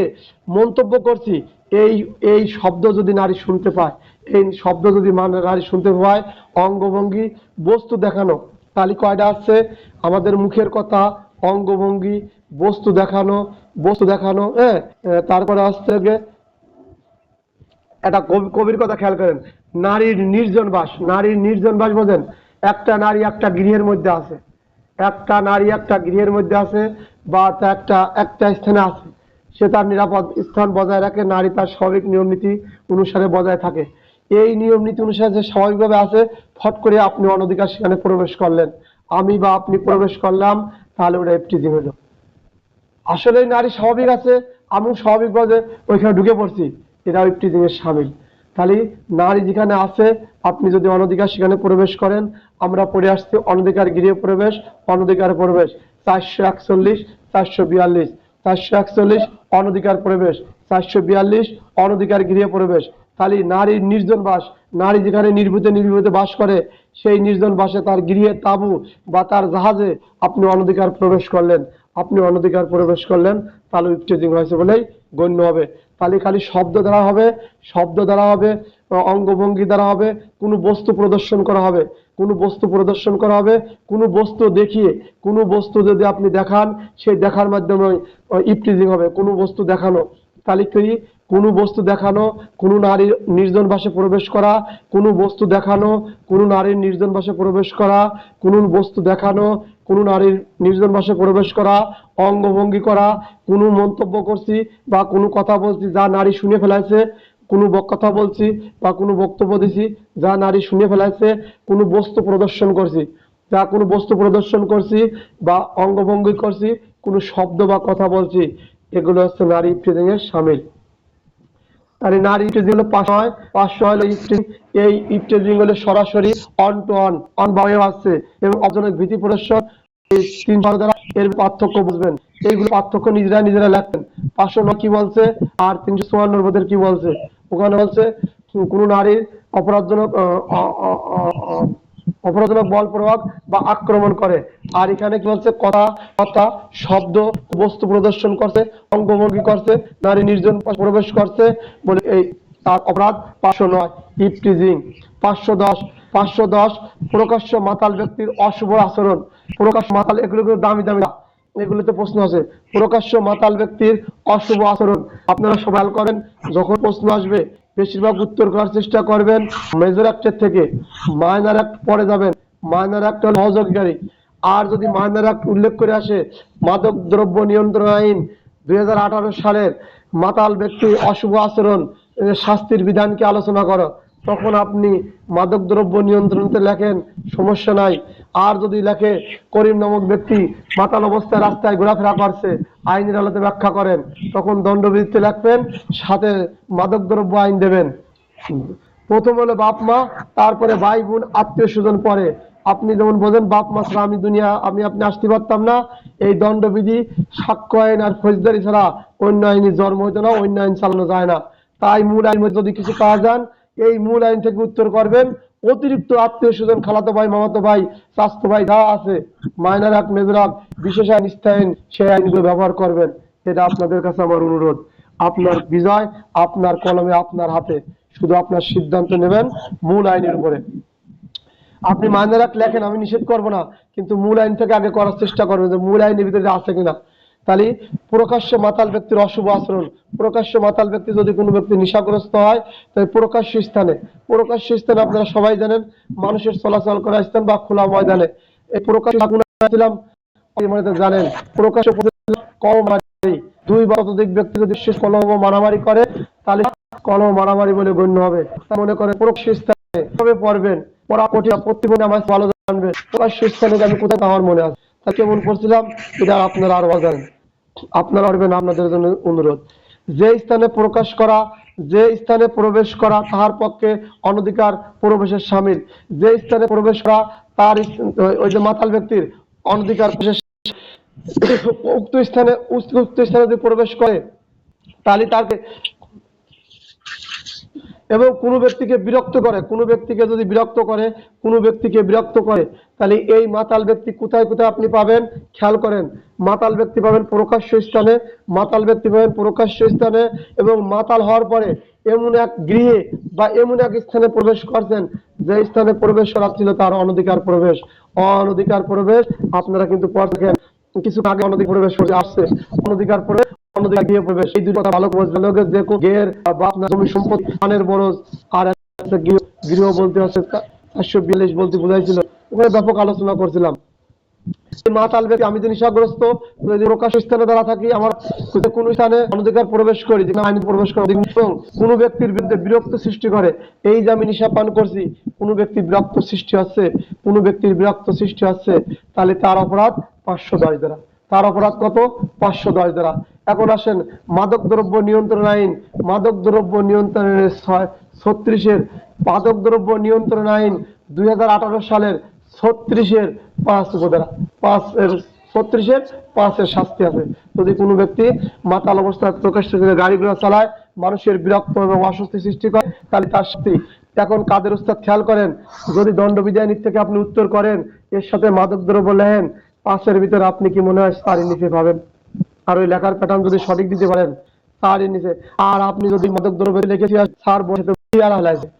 মন্তব্য করছি, এই এই শব্দ যদি নারী শুনতে পায়, এই শব্দ যদি নারী শুনতে পায়, অঙ্গভঙ্গি, বস্তু দেখানো, তাহলে কয়টা আছে? আমাদের মুখের কথা, অঙ্গভঙ্গি, বস্তু দেখানো, হ্যাঁ। তারপরে আসছে গিয়ে একটা কবির কথা খেয়াল করেন, নারীর নির্জন বাস বোঝেন? একটা নারী একটা গৃহের মধ্যে আছে, বা একটা স্থানে আছে, সে তার নিরাপদ স্থান বজায় রাখে, নারী তার স্বাভাবিক নিয়ম নীতি অনুসারে বজায় থাকে। এই নিয়ম নীতি অনুসারে যে স্বাভাবিকভাবে আছে, ফট করে আপনি অনধিকার সেখানে প্রবেশ করলেন, আমি বা আপনি প্রবেশ করলাম, তাহলে ওটা ইফটিজিং হলো। আসলে নারী স্বাভাবিক আছে, আমি স্বাভাবিকভাবে ওইখানে ঢুকে পড়ছি, এটা ইফটিজিং এর শামিল। তাহলে নারী যেখানে আছে আপনি যদি অনধিকার সেখানে প্রবেশ করেন, আমরা পড়ে আসছি অনধিকার গৃহে প্রবেশ, অনধিকার প্রবেশ 441, 442, 441 অনধিকার প্রবেশ, 442 অনধিকার গৃহে প্রবেশ। খালি নারীর নির্জন বাস, নারী যেখানে নির্ভীতে বাস করে সেই নির্জন বাসে তার গৃহে তাঁবু বা তার জাহাজে আপনি অনধিকার প্রবেশ করলেন, আপনি অনধিকার প্রবেশ করলেন, তাহলে ইফটিজিং হয়েছে বলেই গণ্য হবে। তাহলে খালি শব্দ দ্বারা হবে, শব্দ দ্বারা হবে, অঙ্গভঙ্গি দ্বারা হবে, কোনো বস্তু প্রদর্শন করা হবে, কোনো বস্তু প্রদর্শন করা হবে, কোনো বস্তু দেখিয়ে, কোনো বস্তু যদি আপনি দেখান সেই দেখার মাধ্যমে ইফটিজিং হবে। কোনো বস্তু দেখানো, তাহলে কি কোনো বস্তু দেখানো, কোনো নারীর নির্জন বাসে প্রবেশ করা, কোনো বস্তু দেখানো, কোনো নারীর নির্জন বাসে প্রবেশ করা, কোনো বস্তু দেখানো, কোনো নারীর নির্জন বাসে প্রবেশ করা, অঙ্গভঙ্গি করা, কোনো মন্তব্য করছি বা কোনো কথা বলছি যা নারী শুনে ফেলাইছে, কোনো কথা বলছি বা কোনো বক্তব্য দিছি যা নারী শুনে ফেলাইছে, কোনো বস্তু প্রদর্শন করছি, যা কোনো বস্তু প্রদর্শন করছি বা অঙ্গভঙ্গি করছি, কোনো শব্দ বা কথা বলছি, এগুলো হচ্ছে নারী ইফটিজিং এর শামিল। তাহলে নারী ইফটিজিং হলো 500 হলো ইফটিজিং। এই ইফটিজিং হলো সরাসরি অন টু অন, অন ভাবে আসছে এবং অজনক ভীতি প্রদর্শন, এই 3 দ্বারা এর পার্থক্য বুঝবেন। এইগুলো পার্থক্য নিজেরা লেখেন। 509 কি বলছে আর 354 বোধের কি বলছে? ওখানে বলছে কোন নারীর অপরাধজনক বল প্রয়োগ বা আক্রমণ করে। আর এখানে কি বলছে? কথা শব্দ বস্তু প্রদর্শন করছে, অঙ্গভঙ্গি করছে, নারী নির্জন প্রবেশ করছে বলে এই তার অপরাধ। 509 ইফটিজিং। 510 প্রকাশ্য মাতাল ব্যক্তির অশুভ আচরণ। প্রকাশ্য মাতাল, এগুলো দামি দামি, এগুলোতে প্রশ্ন আছে। প্রকাশ্য মাতাল ব্যক্তির অশুভ আচরণ। আপনারা সবাই করেন, যখন প্রশ্ন আসবে বেশিরভাগ উত্তর করার চেষ্টা করবেন মেজর অ্যাক্টের থেকে। মাইনর অ্যাক্ট পরে যাবেন, মাইনর অ্যাক্ট হল সহযোগিকারী। আর যদি মাইনর অ্যাক্ট উল্লেখ করে আসে মাদক দ্রব্য নিয়ন্ত্রণ আইন 2018 সালের মাতাল ব্যক্তির অশুভ আচরণ শাস্তির বিধানকে আলোচনা করো, তখন আপনি মাদক দ্রব্য নিয়ন্ত্রণতে লেখেন, সমস্যা নাই। আর যদি লেখে করিম নামক ব্যক্তি মাতাল অবস্থায় রাস্তায় ঘোরাফেরা করছে, আইনের আলোতে ব্যাখ্যা করেন, তখন দণ্ডবিধিতে লিখবেন, সাথে মাদক দ্রব্য আইন দেবেন। প্রথম হলো বাপ মা, তারপরে ভাই বোন আত্মীয় স্বজন পরে। আপনি যেমন বোঝেন বাপ মা ছাড়া আমি আপনি আসতে পারতাম না, এই দণ্ডবিধি সাক্ষ্য আইন আর ফৌজদারি ছাড়া অন্য আইনি জন্ম হইতো না, অন্য আইন চালানো যায় না। তাই মূল আইন যদি কিছু পাওয়া যান, এই মূল আইন থেকে উত্তর করবেন। অতিরিক্ত আত্মীয় স্বজন, খালাতো ভাই, মামাতো ভাই, চাচাতো ভাই যা আছে, মাইনর অ্যাক্ট, মেজর অ্যাক্ট, বিশেষ আইন, স্থায়ী আইন, সেই আইনগুলো ব্যবহার করবেন। এটা আপনাদের কাছে আমার অনুরোধ। আপনার বিজয় আপনার কলমে, আপনার হাতে। শুধু আপনার সিদ্ধান্ত নেবেন মূল আইনের উপরে। আপনি মাইনর অ্যাক্ট লেখেন, আমি নিষেধ করব না, কিন্তু মূল আইন থেকে আগে করার চেষ্টা করবেন যে মূল আইনের ভিতরে আছে কিনা। তাহলে প্রকাশ্য মাতাল ব্যক্তির অশুভ আচরণ। প্রকাশ্য মাতাল ব্যক্তি যদি কোনো ব্যক্তি নেশাগ্রস্ত হয়, তাই প্রকাশ্য স্থানে আপনারা সবাই জানেন মানুষের চলাচল করা স্থান বা খোলা ময়দানে, এই প্রকাশ্য জানেন প্রকাশ্য কলমারি, 2 বা ততোধিক ব্যক্তি যদি শেষ কলম মারামারি করে তাহলে কলম মারামারি বলে গণ্য হবে। মনে করেন প্রকাশ্য স্থানে কিভাবে পড়বেন, পড়া কঠিন, প্রতিদিন আমার ভালো জানবেন প্রকাশ্য স্থানে আমি কোথায় আমার মনে আছে, তা কেমন পড়ছিলাম এটা আপনারা আরো জানেন। আপনারা পারবেন, আপনাদের জন্য অনুরোধ। যে স্থানে প্রকাশ করা, যে স্থানে প্রবেশ করা তাহার পক্ষে অনধিকার প্রবেশের শামিল। যে স্থানে প্রবেশ করা তার ওই যে মাতাল ব্যক্তির অনধিকার প্রবেশ, উক্ত স্থানে যদি প্রবেশ করে তাহলে তাকে, এবং কোনো ব্যক্তিকে বিরক্ত করে, কোনো ব্যক্তিকে যদি বিরক্ত করে, কোনো ব্যক্তিকে বিরক্ত করে, তাহলে এই মাতাল ব্যক্তি কোথায় কোথায় আপনি পাবেন খেয়াল করেন। মাতাল ব্যক্তি পাবেন প্রকাশ্য স্থানে, মাতাল ব্যক্তি পাবেন প্রকাশ্য স্থানে, এবং মাতাল হওয়ার পরে এমন এক গৃহে বা এমন এক স্থানে প্রবেশ করছেন যে স্থানে প্রবেশ করা ছিল তার অনধিকার প্রবেশ। অনধিকার প্রবেশ আপনারা কিন্তু পড়ছেন, কিছু আগে অনধিকার প্রবেশ করে আসছে, অনধিকার প্রবেশ, অনধিকার গৃহে প্রবেশ, এই দুটো কথা ভালো করে বুঝবেন। যে গৃহের বা আপনার জমি সম্পত্তি পানের বরজ, আর একটা গৃহ বলতে হচ্ছে 442 বলতে বোঝাইছিল, ওখানে ব্যাপক আলোচনা করছিলাম। মাতাল ব্যক্তি, আমি তো নেশাগ্রস্ত, যদি প্রকাশ্য স্থানে দ্বারা থাকি, আমার কোন স্থানে অনধিকার প্রবেশ করি, যেখানে আইন প্রবেশ করা, কোন ব্যক্তির বিরুদ্ধে বিরক্ত সৃষ্টি করে, এই যে আমি নেশা পান করছি, কোন ব্যক্তির বিরক্ত সৃষ্টি হচ্ছে, কোন ব্যক্তির বিরক্ত সৃষ্টি হচ্ছে, তাহলে তার অপরাধ 510 দ্বারা। তার অপরাধ কত? 510 দ্বারা। এখন আসেন মাদক দ্রব্য নিয়ন্ত্রণ আইন, মাদক দ্রব্য নিয়ন্ত্রণের 36-এর মাদকদ্রব্য নিয়ন্ত্রণ আইন 2018 সালের 36-5 উপধারা 36-5 শাস্তি আছে। যদি কোনো ব্যক্তি মাতাল অবস্থায় প্রকাশ্য গাড়ি ঘোড়া চালায়, মানুষের বিরক্ত এবং অস্বস্তি সৃষ্টি করে, তাহলে তার শাস্তি। এখন কাদের উস্তাদ খেয়াল করেন, যদি দণ্ডবিধি আইন থেকে আপনি উত্তর করেন এর সাথে মাদকদ্রব্য লেখেন, 5-এর ভিতরে আপনি কি মনে হয় তারই নিচে পাবেন? আর ওই লেখার প্যাটার্ন যদি সঠিক দিতে পারেন তারই নিচে। আর আপনি যদি মাদকদ্রব্য লিখেছি স্যার বসে তো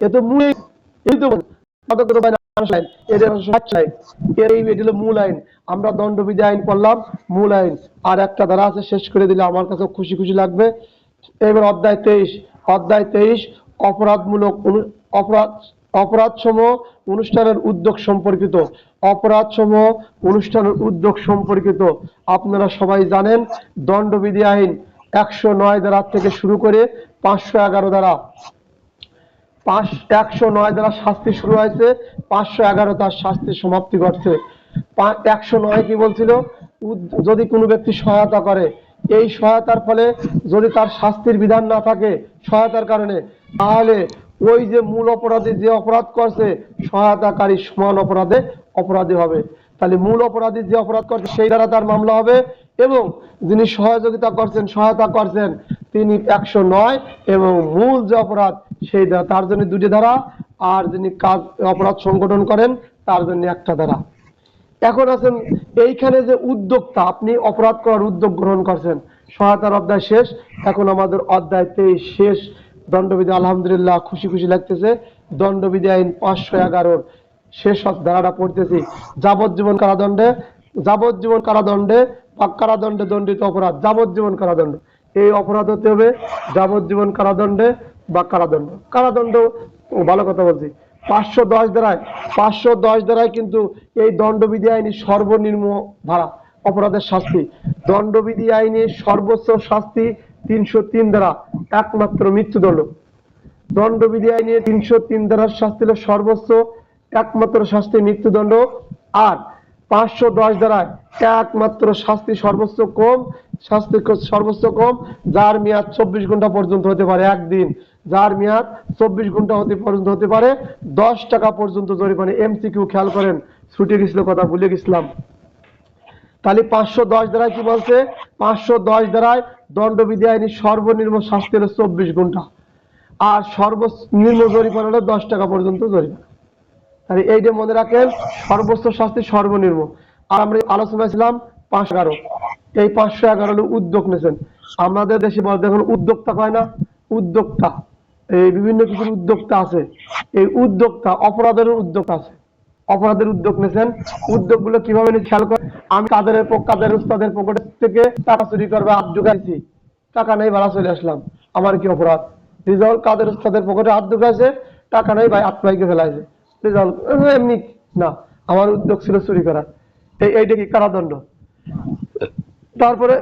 এ তো মূল, এই তো মাদকদ্রব্য আইন, মূল আইন। আমরা দণ্ডবিধি আইন পড়লাম, মূল আইন। আর একটা ধারা আছে, শেষ করে দিলে আমার কাছে খুশি খুশি লাগবে। এবার অধ্যায় 23 অপরাধমূলক অপরাধসমূহ অনুষ্ঠানের উদ্যোগ সম্পর্কিত। অপরাধসমূহ অনুষ্ঠানের উদ্যোগ সম্পর্কিত আপনারা সবাই জানেন, দণ্ডবিধি আইন 109 ধারা থেকে শুরু করে 511 ধারা, 109 ধারা শাস্তি শুরু হয়েছে, 511 তার শাস্তি সমাপ্তি ঘটছে। 109 কি বলছিল? যদি কোনো ব্যক্তি সহায়তা করে, এই সহায়তার ফলে যদি তার শাস্তির বিধান না থাকে সহায়তার কারণে, তাহলে ওই যে মূল অপরাধী যে অপরাধ করছে সহায়তাকারী সমান অপরাধী হবে। তাহলে মূল অপরাধী যে অপরাধ করছে সেই দ্বারা তার মামলা হবে, এবং যিনি সহায়তা করছেন তিনি 109, এবং মূল যে অপরাধ সেই দ্বারা তার জন্য 2টি ধারা, আর যিনি অপরাধ সংগঠন করেন তার জন্য 1টা ধারা। এখন আছেন এইখানে যে উদ্যোক্তা, আপনি অপরাধ করার উদ্যোগ গ্রহণ করছেন, সহায়তার অধ্যায় শেষ। এখন আমাদের অধ্যায় 23 শেষ, দণ্ডবিধি। আলহামদুলিল্লাহ, খুশি খুশি লাগতেছে। দণ্ডবিধি আইন 511 শেষ ধারাটা পড়তেছি। যাবজ্জীবন কারাদণ্ডে বা কারাদণ্ডে দণ্ডিত অপরাধ, যাবজ্জীবন কারাদণ্ড। এই অপরাধ হতে হবে যাবজ্জীবন কারাদণ্ডে বা কারাদণ্ড। ভালো কথা বলছি। 510 ধারায় কিন্তু এই দণ্ডবিধি আইনি সর্বনিম্ন ধারা অপরাধের শাস্তি। দণ্ডবিধি আইনে সর্বোচ্চ শাস্তি 303 ধারা, একমাত্র মৃত্যুদণ্ড। দণ্ডবিধি আইনে 303 ধারার শাস্তি হল সর্বোচ্চ, একমাত্র শাস্তি মৃত্যুদণ্ড। আর 510 ধারায় একমাত্র শাস্তি সর্বোচ্চ কম, যার মেয়াদ 24 ঘন্টা পর্যন্ত হতে পারে, একদিন। যার মেয়াদ 24 ঘন্টা পর্যন্ত হতে পারে, 10 টাকা পর্যন্ত জরিমানা। এমসিকিউ খেয়াল করেন, ছুটে গেছিল, কথা ভুলে গেছিলাম। তাহলে 510 ধারায় কি বলছে? 510 ধারায় দণ্ডবিধি আইনি সর্বনিম্ন শাস্তি হলো 24 ঘন্টা, আর সর্বনিম্ন জরিমানা হলো 10 টাকা পর্যন্ত জরিমানা। তাহলে এইটা মনে রাখেন, সর্বোচ্চ শাস্তি সর্বনিম্ন। আর আমরা আলোচনা ছিলাম 511। এই 511 হলো উদ্যোগ নিয়েছেন। আমাদের দেশে বলতে এখন উদ্যোক্তা হয় না, উদ্যোক্তা, এই বিভিন্ন কিছুর উদ্যোক্তা আছে। এই উদ্যোক্তা অপরাধের উদ্যোক্তা আছে, অপরাধের উদ্যোগ নিয়েছেন। উদ্যোগগুলো কিভাবে খেয়াল করে, আমি কাদের উস্তাদের পকেট থেকে টাকা চুরি করবে হাত ঢুকাইছি, টাকা নেই, ভাড়া চলে আসলাম, আমার কি অপরাধ? রিজাল কাদের উস্তাদের পকেটে হাত ঢুকাইছে, টাকা নেই, ভাই হাত ভাইকে ফেলাইছে, রিজাল এমনি না, আমার উদ্যোগ ছিল চুরি করার। এইটা কি কারাদণ্ড। তারপরে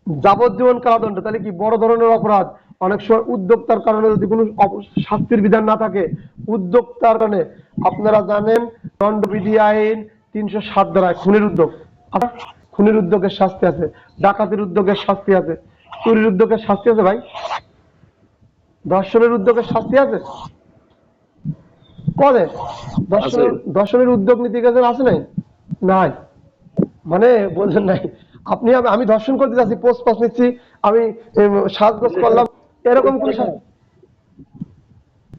যাবজ্জীবন কারাদণ্ড। তাহলে কি বড় ধরনের অপরাধ, অনেক সময় উদ্যোক্তার কারণে যদি কোনো শাস্তির বিধান না থাকে, উদ্যোক্তার কারণে আপনারা জানেন দণ্ডবিধি আইন 307 ধারায় খুনের উদ্যোগ, খুনের উদ্যোগের শাস্তি আছে, ডাকাতির উদ্যোগের শাস্তি আছে, চুরির উদ্যোগের শাস্তি আছে, ভাই ধর্ষণের উদ্যোগের শাস্তি আছে, কবে দর্শনের উদ্যোগ নিতে গেছেন, আছে নাই? মানে বলছেন নাই, আপনি আমি ধর্ষণ করতে যাচ্ছি, পোস্ট পাস নিচ্ছি, আমি সাজগোজ করলাম, এরকম কোন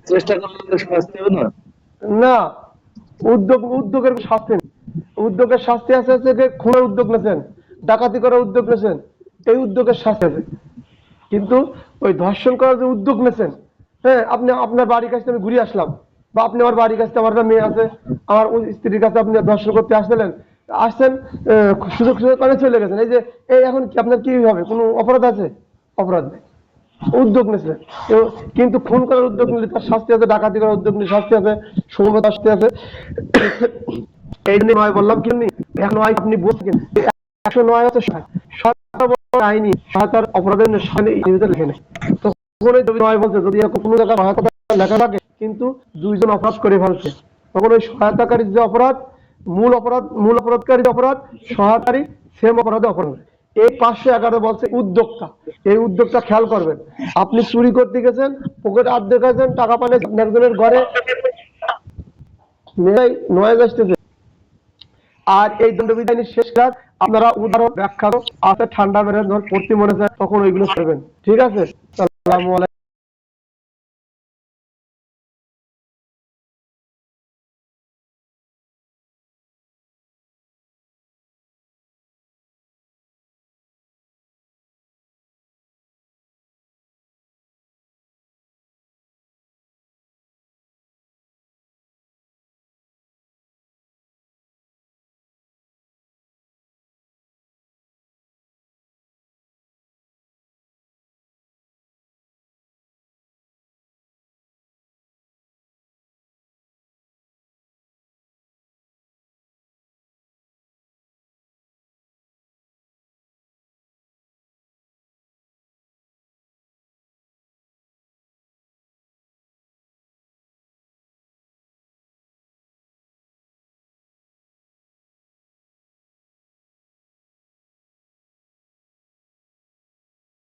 চেষ্টা করলে শাস্তি হবে না? না, উদ্যোগের শাস্তি নেই। উদ্যোগের শাস্তি আছে যে খুনের উদ্যোগ নিয়েছেন, ডাকাতি করার উদ্যোগ নিয়েছেন, এই উদ্যোগের শাস্তি আছে। কিন্তু ওই ধর্ষণ করার যে উদ্যোগ নিয়েছেন, হ্যাঁ, আপনি আপনার বাড়ির কাছে আমি ঘুরে আসলাম, বা আপনি আমার বাড়ির কাছে, আমার একটা মেয়ে আছে, আমার স্ত্রীর কাছে আপনি ধর্ষণ করতে আসলেন, সুযোগ করে চলে গেছেন। এই যে এই এখন কি আপনার কি হবে, কোনো অপরাধ আছে? অপরাধ নেই, উদ্যোগ নিয়েছিলেন। কিন্তু খুন করার উদ্যোগ নিলে তার শাস্তি আছে, ডাকাতি করার উদ্যোগ নিলে শাস্তি আছে, সমবেত শাস্তি আছে। এই জন্য নয় বললাম, কি এখন আপনি বলছেন 109 হচ্ছে আইনি সহায়তার অপরাধের লেখে নেই। তখন নয় বলছে যদি কোনো জায়গায় সহায়তা লেখা থাকে কিন্তু 2জন অপরাধ করে ফেলছে, তখন ওই সহায়তাকারীর যে অপরাধ, মূল অপরাধকারী অপরাধ, সহায়তাকারী সেম অপরাধে অপরাধ। এই 511 বলছে উদ্যোক্তা। এই উদ্যোক্তা খেয়াল করবেন, আপনি চুরি করতে গেছেন, পকেটে হাত দেখাচ্ছেন, টাকা পানে একজনের ঘরে নয় আসতেছে। আর এই দণ্ডবিধানের শেষ কাজ আপনারা উদাহরণ ব্যাখ্যা আছে ঠান্ডা মেরে যখন পড়তে মনে চায় তখন ওইগুলো করবেন। ঠিক আছে? আসসালামু আলাইকুম।